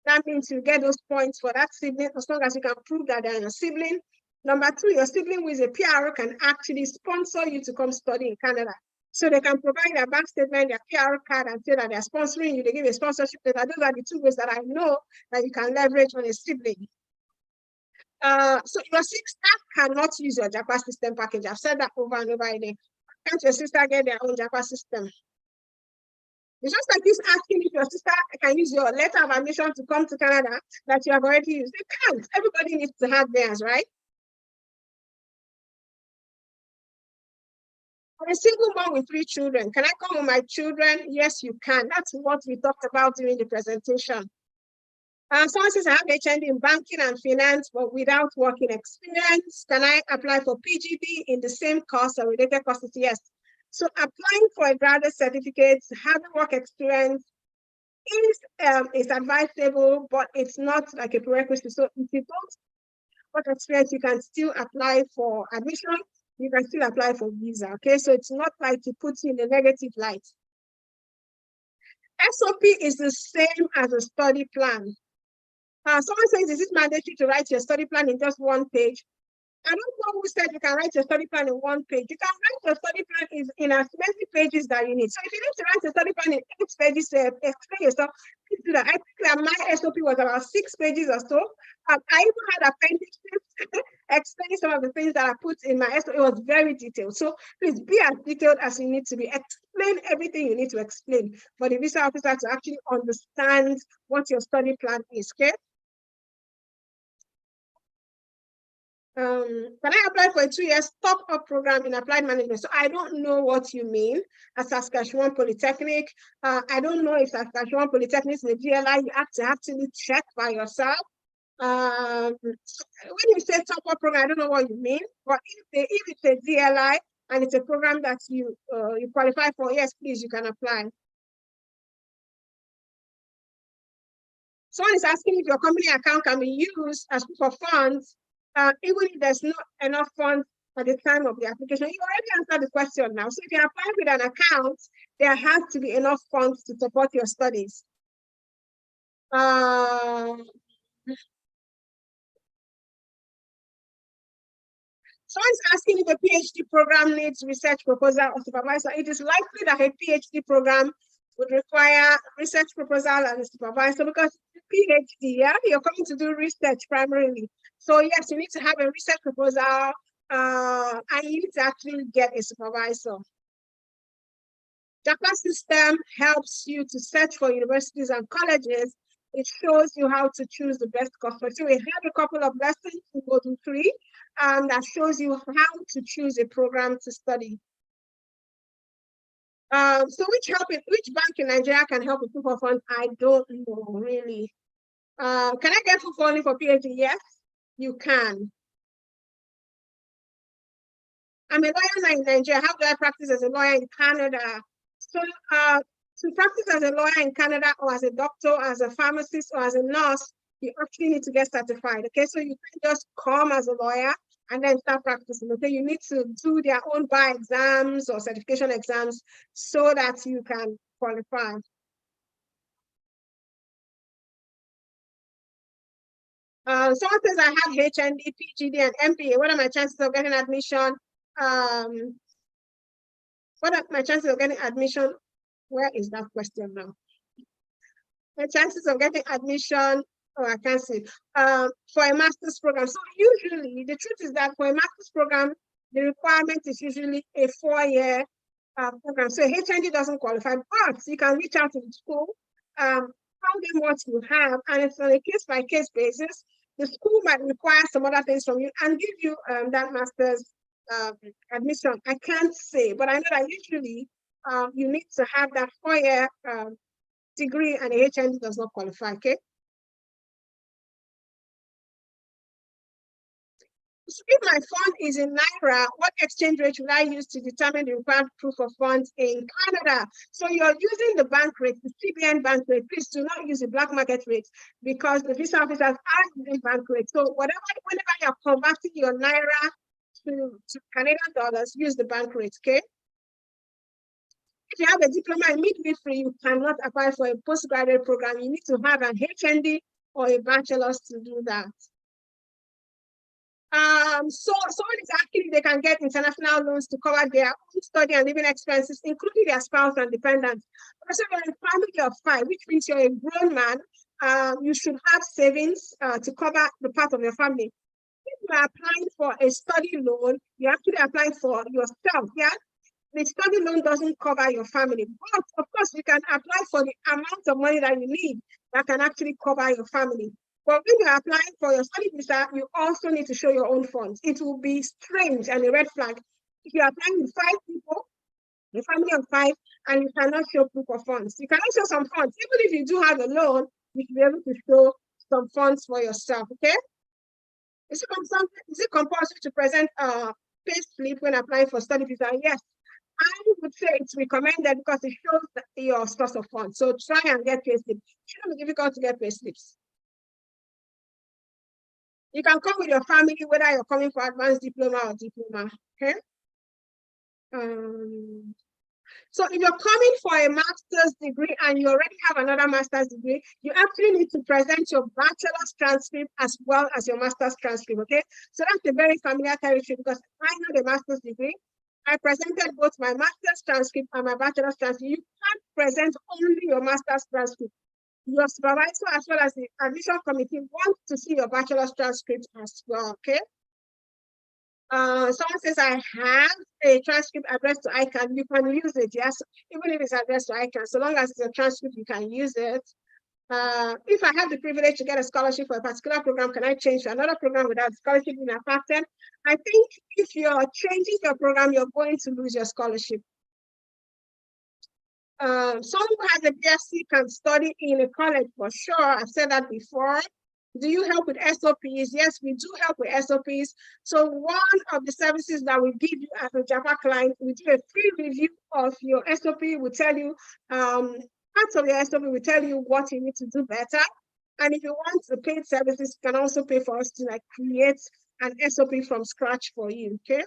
That means you get those points for that sibling as long as you can prove that they're your sibling. Number 2, your sibling with a PR can actually sponsor you to come study in Canada. So they can provide their bank statement, their PR card, and say that they're sponsoring you. They give a sponsorship letter. Those are the 2 ways that I know that you can leverage on a sibling. So your sister cannot use your Japa system package. I've said that over and over again. Can't your sister get their own Japa system? It's just like this asking if your sister can use your letter of admission to come to Canada that you have already used. They can't. Everybody needs to have theirs, right? I'm a single mom with 3 children. Can I come with my children? Yes, you can. That's what we talked about during the presentation. Someone says I have HND in banking and finance, but without working experience. Can I apply for PGB in the same course or related courses? Yes. So applying for a graduate certificate, having work experience is advisable, but it's not like a prerequisite. So if you don't work experience, you can still apply for admission. You can still apply for visa. Okay, so it's not like it puts you in a negative light. SOP is the same as a study plan. Someone says, is it mandatory to write your study plan in just 1 page? I don't know who said you can write your study plan in 1 page. You can write your study plan in as many pages that you need. So if you need to write your study plan in 8 pages to explain yourself, please do that. I think that my SOP was about 6 pages or so. I even had appendices explaining some of the things that I put in my SOP. It was very detailed. So please be as detailed as you need to be. Explain everything you need to explain for the visa officer to actually understand what your study plan is, okay? Can I apply for a 2-year top-up program in applied management? So I don't know what you mean as Saskatchewan Polytechnic. I don't know if Saskatchewan Polytechnic is a GLI. You have to actually check by yourself. When you say top-up program, I don't know what you mean. But if it's a GLI and it's a program that you qualify for, yes, please, you can apply. Someone is asking if your company account can be used as proof of funds, even if there's not enough funds at the time of the application. You already answered the question now. So if you're applying with an account, there has to be enough funds to support your studies. Someone's asking if a PhD program needs research proposal or supervisor. It is likely that a PhD program would require research proposal and a supervisor because PhD, yeah, you're coming to do research primarily. So yes, you need to have a research proposal and you need to actually get a supervisor. Japa System helps you to search for universities and colleges. It shows you how to choose the best course. So we have a couple of lessons in Module 3 that shows you how to choose a program to study. So which bank in Nigeria can help with proof of funds? I don't know, really. Can I get proof of funding for PhD? Yes, you can. I'm a lawyer in Nigeria. How do I practice as a lawyer in Canada? So to practice as a lawyer in Canada or as a doctor, as a pharmacist, or as a nurse, you actually need to get certified. Okay, so you can just come as a lawyer and then start practicing. Okay, you need to do their own bar exams or certification exams so that you can qualify. Someone says I have HND, PGD, and MPA. What are my chances of getting admission? What are my chances of getting admission? Where is that question now? The chances of getting admission, oh, I can't see, for a master's program. So usually, the truth is that for a master's program, the requirement is usually a 4-year program. So HND doesn't qualify, but you can reach out to the school, tell them what you have, and it's on a case-by-case basis. The school might require some other things from you and give you that master's admission. I can't say, but I know that usually you need to have that 4-year degree, and a HND does not qualify, okay? So if my fund is in Naira, what exchange rate should I use to determine the required proof of funds in Canada? So you're using the bank rate, the CBN bank rate. Please do not use the black market rate because the visa officers are using bank rate. So whenever you're converting your Naira to Canadian dollars, use the bank rate, okay? If you have a diploma in midwifery, you cannot apply for a postgraduate program. You need to have an HND or a bachelor's to do that. So exactly they can get international loans to cover their own study and living expenses, including their spouse and dependents. Also, you're a family of 5, which means you're a grown man. You should have savings to cover the part of your family. If you are applying for a study loan, you're actually applying for yourself, yeah? The study loan doesn't cover your family, but of course you can apply for the amount of money that you need that can actually cover your family. But when you're applying for your study visa, you also need to show your own funds. It will be strange and a red flag if you're applying with 5 people, a family of 5, and you cannot show proof of funds. You cannot show some funds. Even if you do have a loan, you should be able to show some funds for yourself, okay? Is it compulsory to present a pay slip when applying for study visa? Yes. I would say it's recommended because it shows your source of funds. So try and get pay slips. It shouldn't be difficult to get pay slips. You can come with your family, whether you're coming for advanced diploma or diploma. Okay. So if you're coming for a master's degree and you already have another master's degree, you actually need to present your bachelor's transcript as well as your master's transcript. Okay. So that's a very familiar territory because I know the master's degree. I presented both my master's transcript and my bachelor's transcript. You can't present only your master's transcript. Your supervisor as well as the admission committee want to see your bachelor's transcript as well, okay? Someone says, I have a transcript addressed to ICANN. You can use it, yes? Even if it's addressed to ICANN, so long as it's a transcript, you can use it. If I have the privilege to get a scholarship for a particular program, can I change to another program without scholarship being affected? I think if you're changing your program, you're going to lose your scholarship. Someone who has a BSc can study in a college for sure. I've said that before. Do you help with SOPs? Yes, we do help with SOPs. So one of the services that we give you as a Japa client, we do a free review of your SOP. We tell you, parts of your SOP, we tell you what you need to do better. And if you want the paid services, you can also pay for us to like create an SOP from scratch for you, okay?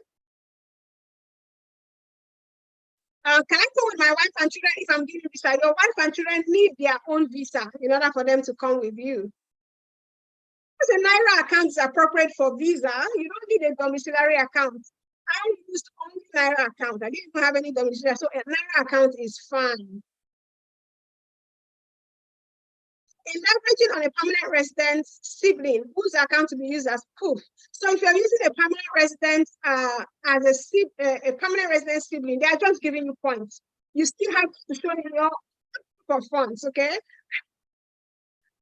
Can I go with my wife and children if I'm giving visa? Your wife and children need their own visa in order for them to come with you. Because a Naira account is appropriate for visa, you don't need a domiciliary account. I used only Naira account. I didn't have any domiciliary, so a Naira account is fine. In leveraging on a permanent resident sibling whose account to be used as proof. So if you're using a permanent resident as a permanent resident sibling, they are just giving you points. You still have to show your for funds, okay?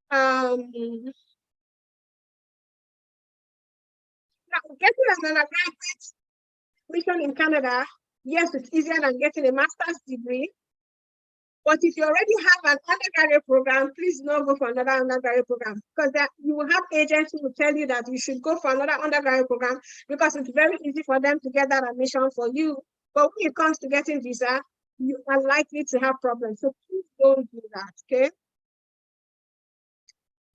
Now, getting an undergraduate mission in Canada, yes, it's easier than getting a master's degree. But if you already have an undergraduate program, please don't go for another undergraduate program because you will have agents who will tell you that you should go for another undergraduate program because it's very easy for them to get that admission for you. But when it comes to getting visa, you are likely to have problems. So please don't do that, okay?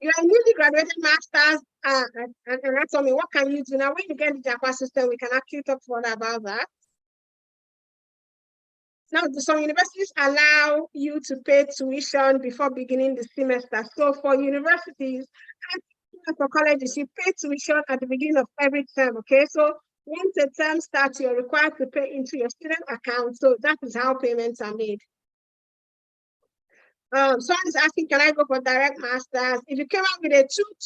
You are newly graduated masters and anatomy. What can you do now? When you get the Japa system, we can actually talk further about that. Now, some universities allow you to pay tuition before beginning the semester. So for universities, for colleges, you pay tuition at the beginning of every term, okay? So once the term starts, you're required to pay into your student account. So that is how payments are made. Someone is asking, can I go for direct masters? If you came out with a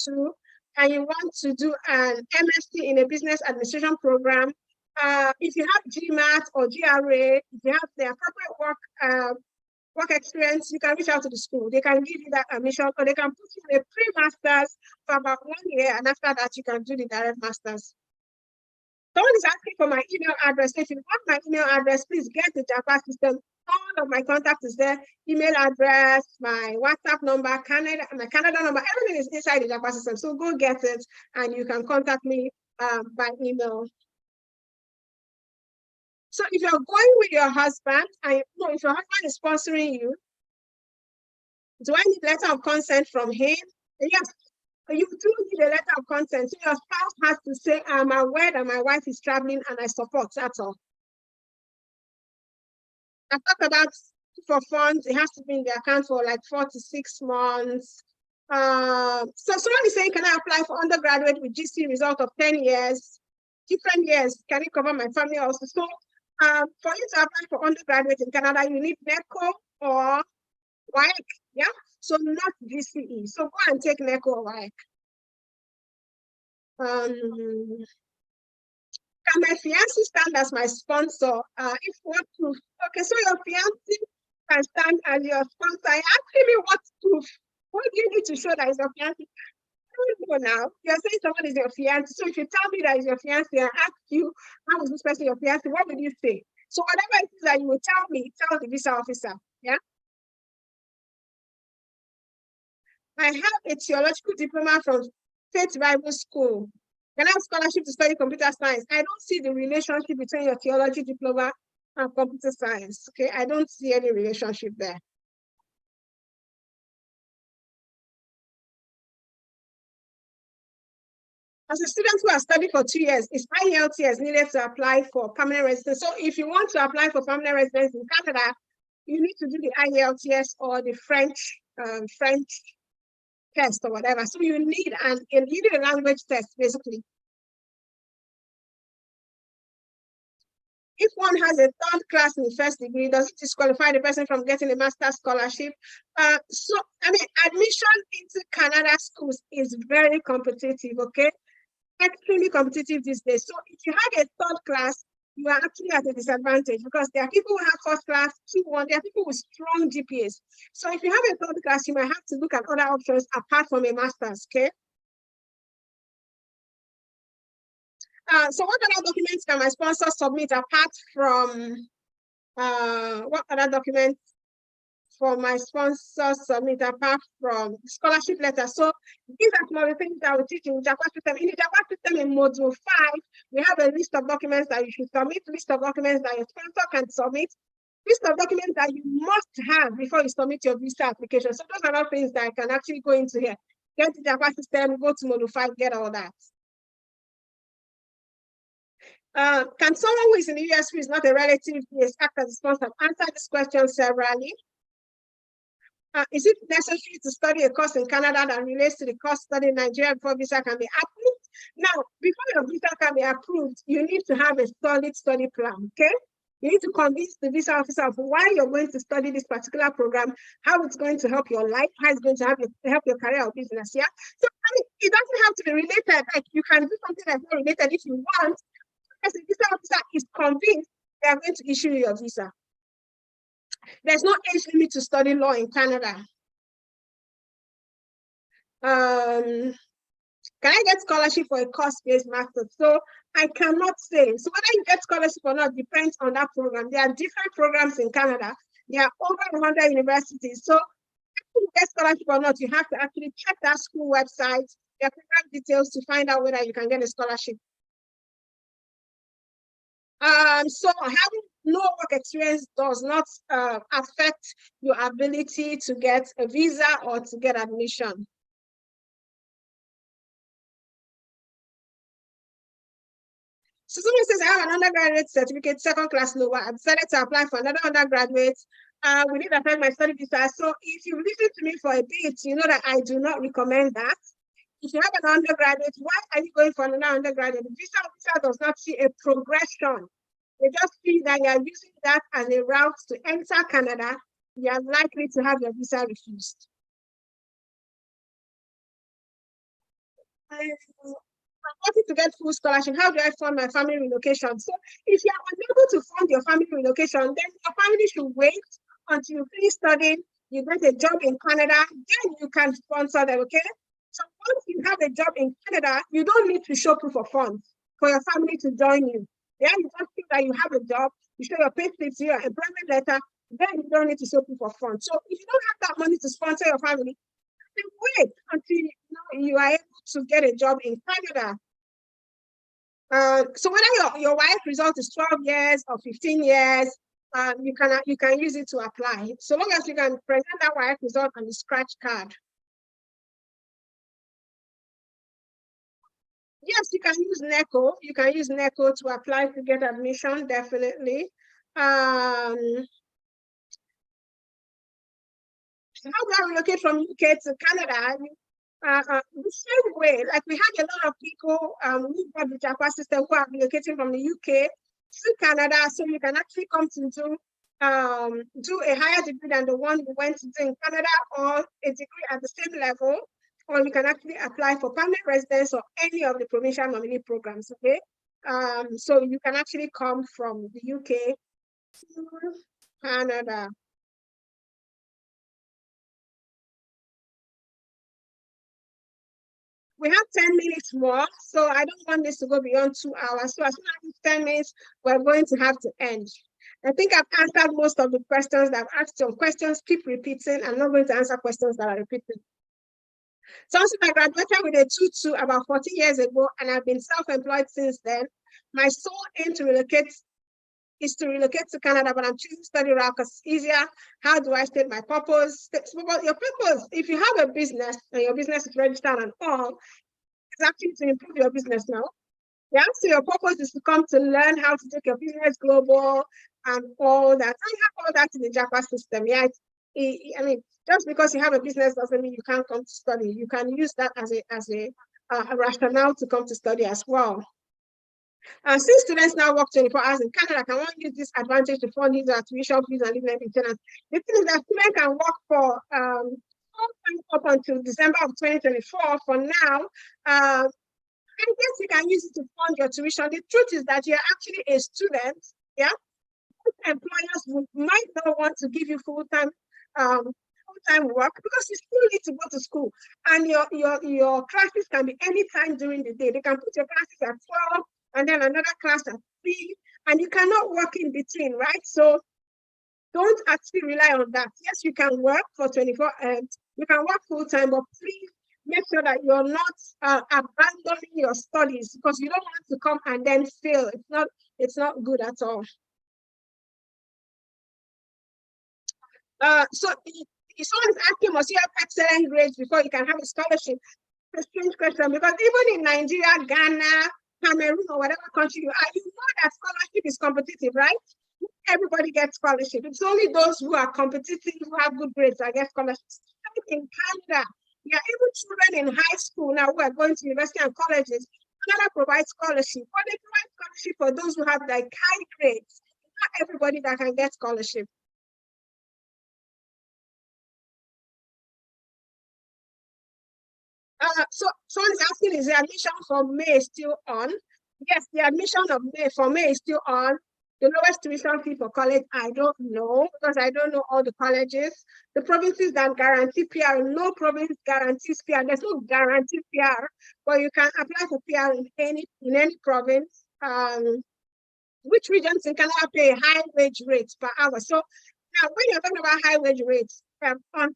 2-2 and you want to do an MSc in a business administration program, if you have GMAT or GRA, if you have the appropriate work experience, you can reach out to the school. They can give you that admission, or they can put you in a pre-masters for about 1 year, and after that, you can do the direct masters. Someone is asking for my email address. If you want my email address, please get the Japa System. All of my contact is there. Email address, my WhatsApp number, my Canada number, everything is inside the Japa System. So go get it, and you can contact me by email. So if you're going with your husband, if your husband is sponsoring you, do I need a letter of consent from him? Yes, you do need a letter of consent. So your spouse has to say, I'm aware that my wife is traveling and I support, that's all. I talked about for funds, it has to be in the account for like 4 to 6 months. So someone is saying, can I apply for undergraduate with GC result of 10 years? Different years, can it cover my family also? So for you to apply for undergraduate in Canada, you need NECO or WIC, yeah? So not GCE. So go and take NECO or WIC. Can my fiancé stand as my sponsor? If what proof? Okay, so your fiancé can stand as your sponsor. Asking me what proof? What do you need to show that is your fiancé? I don't know now. You're saying someone is your fiancé. So if you tell me that is your fiancé and ask you, how is this person your fiancé, what would you say? So whatever it is that you will tell me, tell the visa officer. Yeah. I have a theological diploma from Faith Bible School. Can I have scholarship to study computer science? I don't see the relationship between your theology diploma and computer science. Okay, I don't see any relationship there. As a student who has studied for 2 years, is IELTS needed to apply for permanent residence? So if you want to apply for permanent residence in Canada, you need to do the IELTS or the French test or whatever. So you need a language test, basically. If one has a 3rd class in the 1st degree, does it disqualify the person from getting a master's scholarship? So, I mean, admission into Canada schools is very competitive, okay? Extremely competitive these days. So if you have a 3rd class, you are actually at a disadvantage because there are people who have 1st class, 2-1, there are people with strong GPAs. So if you have a 3rd class, you might have to look at other options apart from a master's, okay? So what other documents can my sponsor submit apart from, what other documents for my sponsor submit apart from scholarship letter? So these are some of the things that we teach in Japa System. In the Japa System in Module 5, we have a list of documents that you should submit, list of documents that your sponsor can submit, list of documents that you must have before you submit your visa application. So those are all things that I can actually go into here. Get the Japa System, go to Module 5, get all that. Can someone who is in the US who is not a relative act as a sponsor? Answer this question severally. Is it necessary to study a course in Canada that relates to the course studied in Nigeria before visa can be approved? Now, before your visa can be approved, you need to have a solid study plan, okay? You need to convince the visa officer of why you're going to study this particular program, how it's going to help your life, how it's going to help your career or business, yeah? So, I mean, it doesn't have to be related. Like, you can do something that's not related if you want, as the visa officer is convinced they are going to issue you your visa. There's no age limit to study law in Canada. Can I get scholarship for a course-based master? So I cannot say. So whether you get scholarship or not depends on that program. There are different programs in Canada. There are over 100 universities. So if you get scholarship or not, you have to actually check that school website, their program details to find out whether you can get a scholarship. So having no work experience does not affect your ability to get a visa or to get admission. So someone says, I have an undergraduate certificate, 2nd class lower. I decided to apply for another undergraduate. We need to affect my study visa. So if you listen to me for a bit, you know that I do not recommend that. if you have an undergraduate, why are you going for an undergraduate? The visa does not see a progression. They just see that you are using that as a route to enter Canada. You are likely to have your visa refused. I wanted to get full scholarship. How do I fund my family relocation? So if you are unable to fund your family relocation, then your family should wait until you finish studying, you get a job in Canada, then you can sponsor them, okay? So once you have a job in Canada, you don't need to show proof of funds for your family to join you. Yeah, you just think that you have a job, you show your pay slips, your employment letter, then you don't need to show proof of funds. So if you don't have that money to sponsor your family, then wait until you are able to get a job in Canada. So whether your wife result is 12 years or 15 years, you can use it to apply. So long as you can present that wife result on the scratch card. Yes, you can use NECO. You can use NECO to apply to get admission, definitely. How do I relocate from UK to Canada? The same way, like we had a lot of people who got the Japa system who are relocating from the UK to Canada, so you can actually come to do a higher degree than the one you went to do in Canada, or a degree at the same level, or you can actually apply for permanent residence or any of the provincial nominee programs, okay? So you can actually come from the UK to Canada. We have 10 minutes more, so I don't want this to go beyond 2 hours. So as soon as it's 10 minutes, we're going to have to end. I think I've answered most of the questions that I've asked. Some questions keep repeating. I'm not going to answer questions that are repeating. So since I graduated with a 2-2 about 40 years ago, and I've been self-employed since then, my sole aim to relocate is to relocate to Canada, but I'm choosing study route because it's easier. How do I state my purpose? Your purpose, if you have a business and your business is registered and all, it's actually to improve your business now. Yeah, so your purpose is to come to learn how to take your business global and all that. I have all that in the Japa system. Yeah, I mean, just because you have a business doesn't mean you can't come to study. You can use that as a rationale to come to study as well. Since students now work 24 hours in Canada, can one use this advantage to fund his tuition fees and living maintenance? The thing is that students can work for up until December of 2024 for now. I guess you can use it to fund your tuition. The truth is that you're actually a student, yeah? Employers might not want to give you full-time work because you still need to go to school. And your classes can be anytime during the day. They can put your classes at 12 and then another class at 3, and you cannot work in between, right? So don't actually rely on that. Yes, you can work for 24 hours. You can work full-time, but please make sure that you're not abandoning your studies, because you don't want to come and then fail. It's not good at all. So if someone is asking, must you have excellent grades before you can have a scholarship? It's a strange question, because even in Nigeria, Ghana, Cameroon, or whatever country you are, you know that scholarship is competitive, right? Everybody gets scholarship. It's only those who are competitive, who have good grades, that get scholarships. In Canada, there are even children in high school now who are going to university and colleges. Canada provides scholarship, but they provide scholarship for those who have like high grades. Not everybody that can get scholarship. So someone's asking, is the admission for May still on? Yes, the admission of May for May is still on. The lowest tuition fee for college, I don't know, because I don't know all the colleges. The provinces that guarantee PR, no province guarantees PR. There's no guarantee PR, but you can apply for PR in any province. Which regions in Canada pay high wage rates per hour? So now, when you're talking about high wage rates, Ontario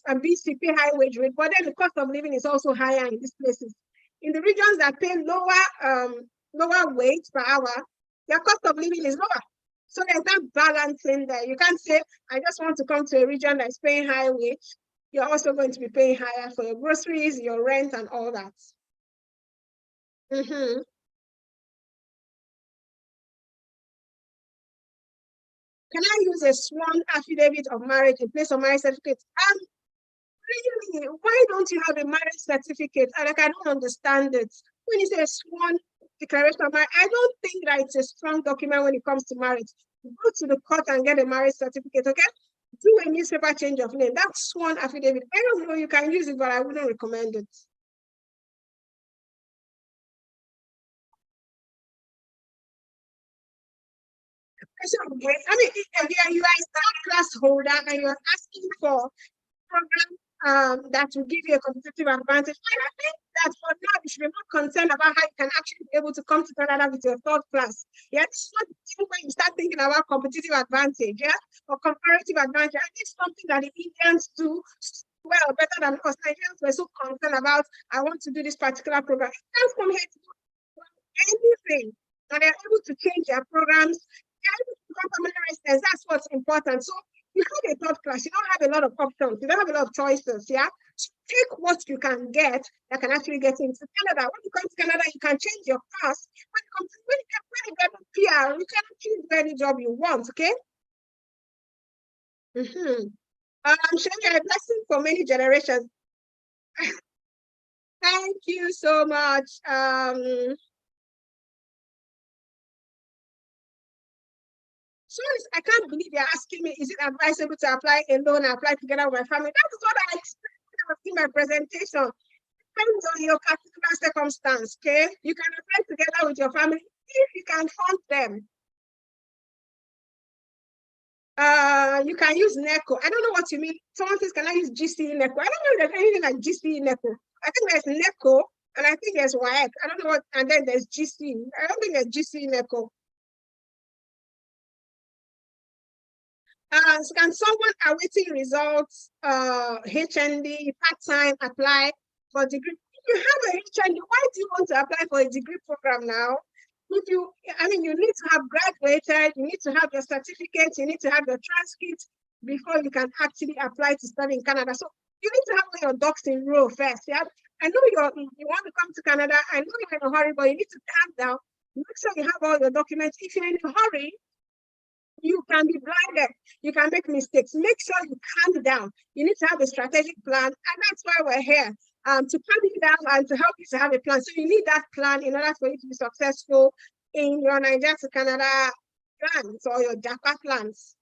and BC pay high wage rate, but then the cost of living is also higher in these places. In the regions that pay lower wage per hour, their cost of living is lower. So there's that balance in there. You can't say, I just want to come to a region that's paying high wage. You're also going to be paying higher for your groceries, your rent, and all that. Mm-hmm. Can I use a sworn affidavit of marriage in place of marriage certificate? Really, why don't you have a marriage certificate? And like, I don't understand it. When you say a sworn declaration of marriage, I don't think that it's a strong document when it comes to marriage. Go to the court and get a marriage certificate, okay? Do a newspaper change of name. That's sworn affidavit. I don't know, you can use it, but I wouldn't recommend it. So, I mean, if you are a third class holder and you're asking for program that will give you a competitive advantage. And I think that for now, you should be more concerned about how you can actually be able to come to Canada with your third class. Yeah, this is not the thing when you start thinking about competitive advantage, yeah, or comparative advantage. I think something that the Indians do well, better than us. Nigerians were so concerned about, I want to do this particular program. Indians come here to do anything, and they're able to change their programs. They're able to become permanent residents. That's what's important. So you have a third class, you don't have a lot of options, you don't have a lot of choices, yeah? So take what you can get that can actually get into Canada. When you come to Canada, you can change your class. When you get a PR, you can actually do any job you want, okay? I'm sure you're a blessing for many generations. Thank you so much. So I can't believe you're asking me, is it advisable to apply alone and apply together with my family? That is what I explained when I was in my presentation. Depends on your particular circumstance, okay? You can apply together with your family if you can fund them. You can use NECO. I don't know what you mean. Someone says, can I use GCE NECO? I don't know if there's anything like GCE NECO. I think there's NECO, and I think there's WIAC. I don't know what, and then there's GCE. I don't think there's GCE NECO. So can someone awaiting results, HND, part-time, apply for degree? If you have a HND, why do you want to apply for a degree program now? If you, I mean, you need to have graduated, you need to have your certificate, you need to have your transcript before you can actually apply to study in Canada. So you need to have all your ducks in row first. Yeah, I know you want to come to Canada. I know you're in a hurry, but you need to calm down. Make sure you have all your documents. If you're in a hurry, you can be blinded. You can make mistakes. Make sure you calm down. You need to have a strategic plan, and that's why we're here to calm you down and to help you to have a plan. So you need that plan in order for you to be successful in your Naija to Canada plans or your Japa plans.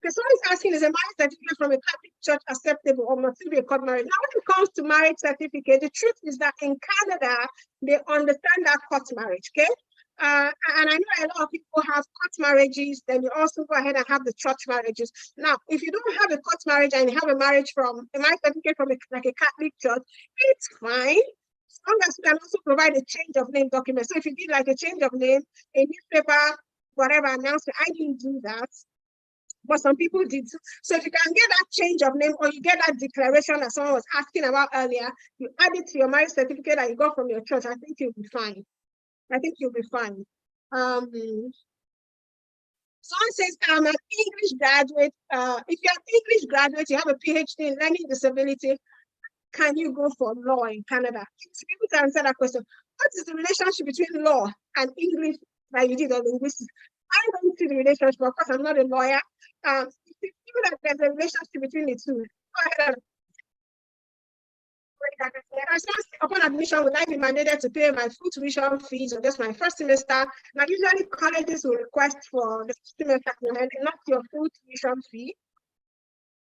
Someone is asking, is a marriage certificate from a Catholic church acceptable or must it be a court marriage? Now, when it comes to marriage certificate, the truth is that in Canada, they understand that court marriage, okay? And I know a lot of people have court marriages, then you also go ahead and have the church marriages. Now, if you don't have a court marriage and you have a marriage certificate from like a Catholic church, it's fine. As long as you can also provide a change of name document. So if you did like a change of name, a newspaper, whatever announcement, I didn't do that, but some people did. So if you can get that change of name or you get that declaration that someone was asking about earlier, you add it to your marriage certificate that you got from your church, I think you'll be fine. I think you'll be fine. Someone says, I'm an English graduate. If you're an English graduate, you have a PhD in learning disability, can you go for law in Canada? To be able to answer that question, what is the relationship between law and English that you did or linguistics? I don't see the relationship. Of course, I'm not a lawyer. Even that there's a relationship between the two. Go ahead and upon admission, would I be mandated to pay my full tuition fees or just my first semester? Now, usually colleges will request for the semester and not your full tuition fee.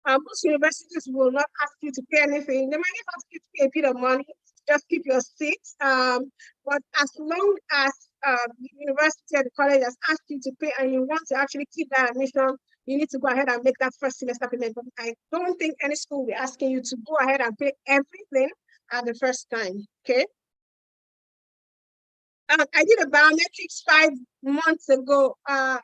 Most universities will not ask you to pay anything. They might ask you to pay a bit of money, just keep your seat. But as long as the university or the college has asked you to pay and you want to actually keep that admission, you need to go ahead and make that first semester payment. But I don't think any school will be asking you to go ahead and pay everything at the first time, okay? I did a biometrics 5 months ago. I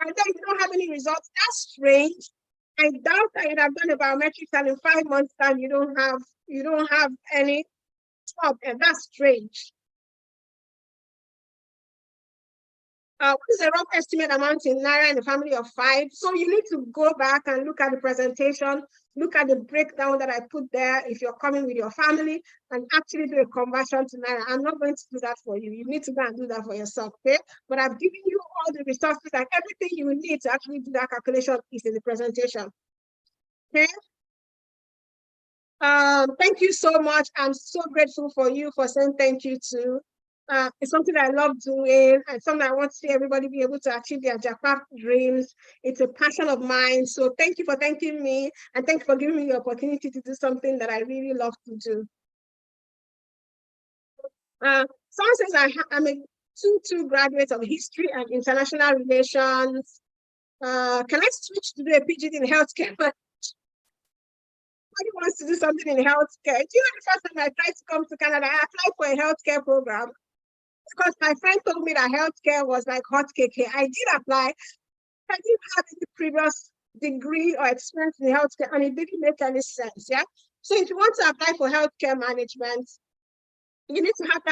think you don't have any results. That's strange. I doubt that you'd have done a biometrics and in 5 months' time you don't have any job, and that's strange. What is the rough estimate amount in Naira in a family of 5? So you need to go back and look at the presentation, look at the breakdown that I put there if you're coming with your family, and actually do a conversion to Naira. I'm not going to do that for you. You need to go and do that for yourself, okay? But I've given you all the resources and everything you will need to actually do that calculation is in the presentation, okay? Thank you so much. I'm so grateful for you for saying thank you too. It's something I love doing and something I want to see everybody be able to achieve their Japa dreams. It's a passion of mine. So thank you for thanking me and thank you for giving me the opportunity to do something that I really love to do. Someone says I'm a 2-2 graduate of history and international relations. Can I switch to do a PhD in healthcare? Somebody wants to do something in healthcare. Do you know the first time I tried to come to Canada, I applied for a healthcare program because my friend told me that healthcare was like hot cake here. I did apply. I didn't have any previous degree or experience in healthcare, and it didn't make any sense. Yeah. So if you want to apply for healthcare management, you need to have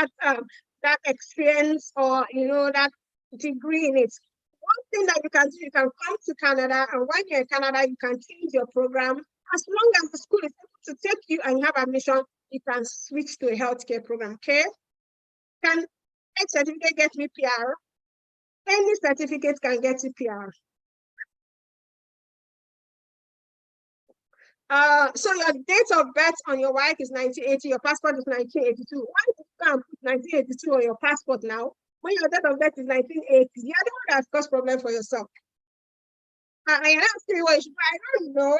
that experience or that degree in it. One thing that you can do, you can come to Canada, and when you're in Canada, you can change your program. As long as the school is able to take you and you have admission, you can switch to a healthcare program, okay? Can a certificate get me PR? Any certificate can get you PR. So your date of birth on your wife is 1980, your passport is 1982. Why do you can't put 1982 on your passport now when your date of birth is 1980? You're the one that's caused problem for yourself. I asked you what I don't know.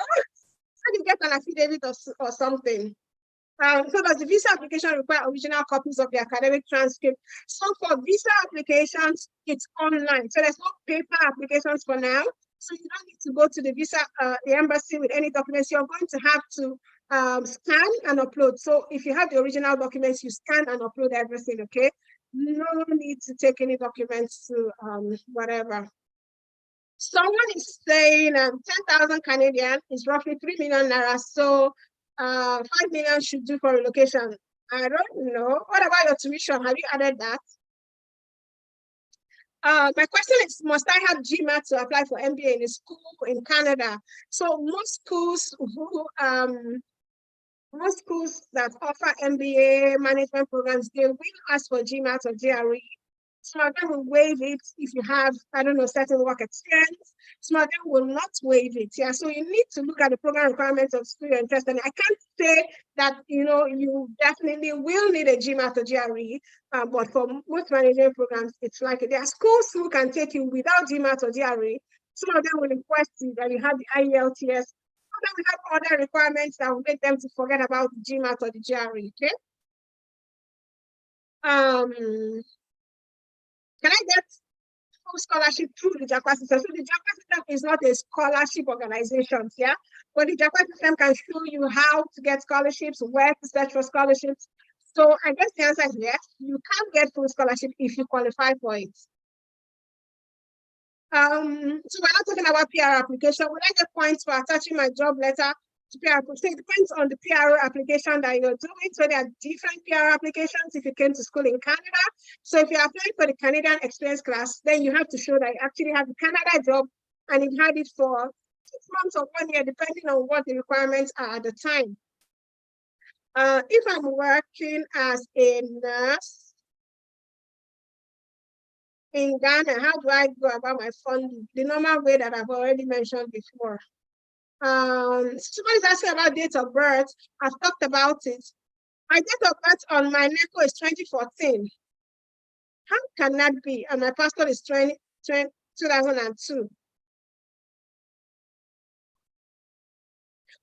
How do you get an affidavit or something? So does the visa application require original copies of the academic transcript? So for visa applications, it's online. So there's no paper applications for now. So you don't need to go to the embassy with any documents. You're going to have to scan and upload. So if you have the original documents, you scan and upload everything, okay? No need to take any documents to whatever. Someone is saying 10,000 Canadian is roughly 3 million Naira. So 5 million should do for relocation. I don't know. What about your tuition? Have you added that? My question is, must I have GMAT to apply for MBA in a school in Canada? So most schools that offer MBA management programs, they will ask for GMAT or GRE. Some of them will waive it if you have, I don't know, certain work experience. Some of them will not waive it. Yeah, so you need to look at the program requirements of school you're interested in. I can't say that you definitely will need a GMAT or GRE, but for most management programs, it's like there are schools who can take you without GMAT or GRE. Some of them will request you that you have the IELTS. Some of them will have other requirements that will make them to forget about the GMAT or the GRE. Okay. Can I get full scholarship through the Japa System? So the Japa System is not a scholarship organization, yeah? But the Japa System can show you how to get scholarships, where to search for scholarships. So I guess the answer is yes. You can get full scholarship if you qualify for it. So we're not talking about PR application. Will I get points for attaching my job letter to PR application? It depends on the PR application that you're doing. So there are different PR applications if you came to school in Canada. So if you're applying for the Canadian Experience class, then you have to show that you actually have the Canada job and you've had it for 6 months or 1 year, depending on what the requirements are at the time. If I'm working as a nurse in Ghana, how do I go about my funding? The normal way that I've already mentioned before. Somebody's asking about date of birth. I've talked about it. My date of birth on my NECO is 2014. How can that be? And my passport is 2002.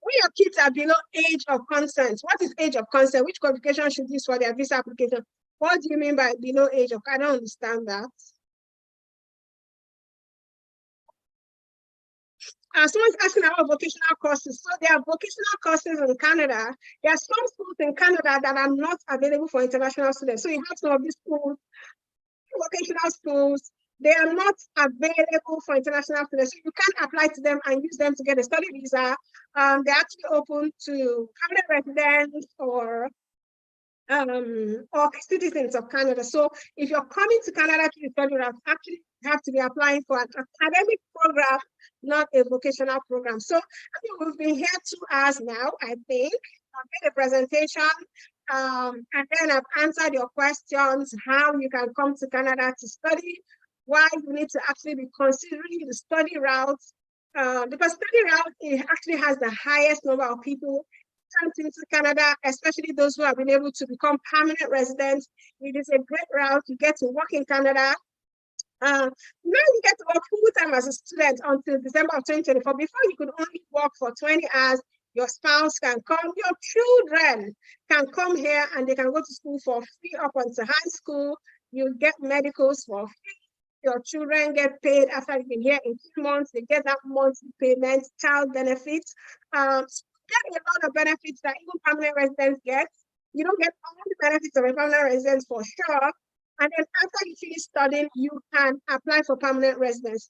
When your kids are below age of consent, what is age of consent? Which qualification should use for their visa application? What do you mean by below age of? I don't understand that. Someone's asking about vocational courses. So there are vocational courses in Canada. There are some schools in Canada that are not available for international students. So you have some of these schools, vocational schools, they are not available for international students. So you can apply to them and use them to get a study visa. They're actually open to permanent residents or citizens of Canada. So if you're coming to Canada to study, actually You have to be applying for an academic program, not a vocational program. So I think we've been here 2 hours now, I think. I've made a presentation, and then I've answered your questions, how you can come to Canada to study, why you need to actually be considering the study route, because study route, it actually has the highest number of people come into Canada, especially those who have been able to become permanent residents. It is a great route. You get to work in Canada. Now you get to work full-time as a student until December of 2024. Before, you could only work for 20 hours. Your spouse can come, your children can come here, and they can go to school for free up until high school. You get medicals for free. Your children get paid after you've been here in 2 months. They get that monthly payment, child benefits. Get a lot of benefits that even permanent residents get. You don't get all the benefits of a permanent residence for sure. And then after you finish studying, you can apply for permanent residence.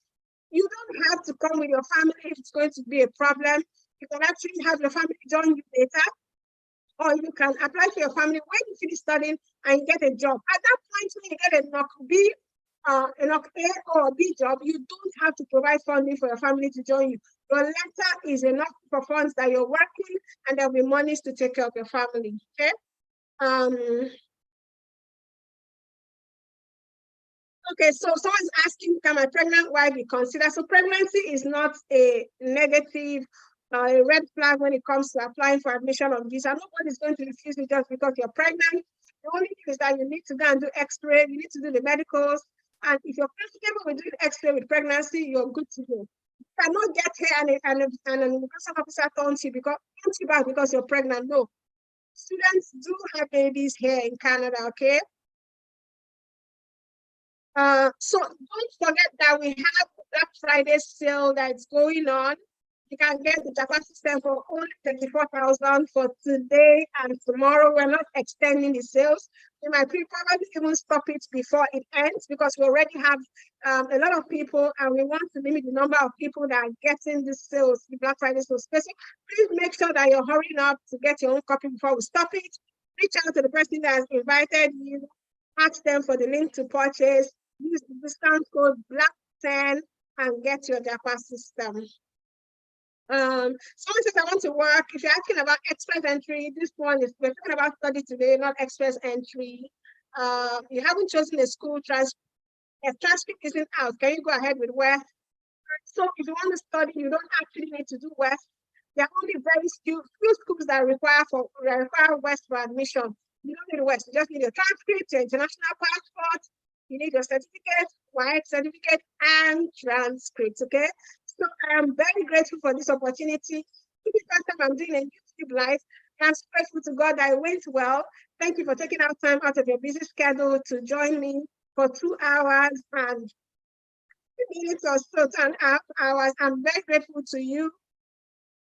You don't have to come with your family if it's going to be a problem. You can actually have your family join you later, or you can apply for your family when you finish studying and get a job. At that point, when you get a knock B, a knock A or B job, you don't have to provide funding for your family to join you. Your letter is enough for funds that you're working, and there'll be monies to take care of your family. Okay. Okay, so someone's asking, can my pregnant wife be considered? So pregnancy is not a negative, a red flag when it comes to applying for admission of visa. Nobody's going to refuse you just because you're pregnant. The only thing is that you need to go and do x-ray, you need to do the medicals, and if you're comfortable with doing x-ray with pregnancy, you're good to go. You cannot get here and an immigration officer turns you back because you're pregnant. No. Students do have babies here in Canada, okay? So don't forget that we have Black Friday sale that's going on. You can get the Japa System for only 34,000 for today and tomorrow. We're not extending the sales. We might probably even stop it before it ends because we already have a lot of people, and we want to limit the number of people that are getting the sales, the Black Friday sales. Please make sure that you're hurrying up to get your own copy before we stop it. Reach out to the person that has invited you. Ask them for the link to purchase. Use the discount code BLACK10 and get your Japa System. Someone says, I want to work. If you're asking about express entry, this one is, we're talking about study today, not express entry. You haven't chosen a school transcript. If transcript isn't out, can you go ahead with West? So if you want to study, you don't actually need to do West. There are only very few schools that require West for admission. You don't need West. You just need your transcript, your international passport. You need your certificate, white certificate, and transcript. Okay. So I am very grateful for this opportunity. This is the first time I'm doing a YouTube live. I'm so grateful to God that it went well. Thank you for taking out time out of your busy schedule to join me for 2 hours and minutes or so, 10 hours. I'm very grateful to you.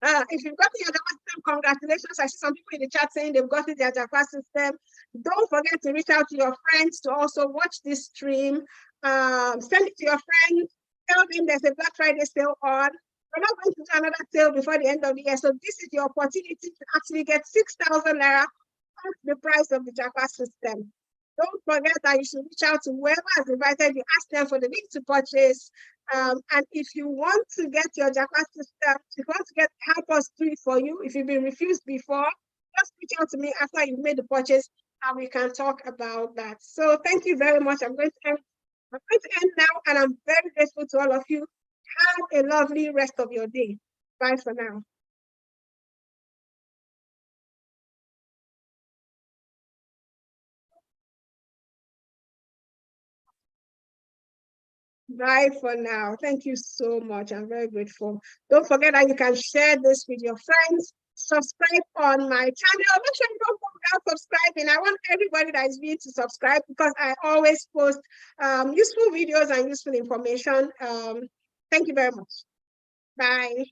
If you've gotten your Japa System, congratulations. I see some people in the chat saying they've gotten their Japa System. Don't forget to reach out to your friends to also watch this stream. Send it to your friends. Tell them there's a Black Friday sale on. We're not going to do another sale before the end of the year. So this is your opportunity to actually get 6,000 naira off the price of the Japa System. Don't forget that you should reach out to whoever has invited you, ask them for the link to purchase. And if you want to get your Japa System, if you want to help us do it for you, if you've been refused before, just reach out to me after you've made the purchase and we can talk about that. So thank you very much. I'm going to end now, and I'm very grateful to all of you. Have a lovely rest of your day. Bye for now. Bye for now. Thank you so much. I'm very grateful. Don't forget that you can share this with your friends. Subscribe on my channel. Make sure you don't forget subscribing. I want everybody that is viewing to subscribe because I always post useful videos and useful information. Thank you very much. Bye.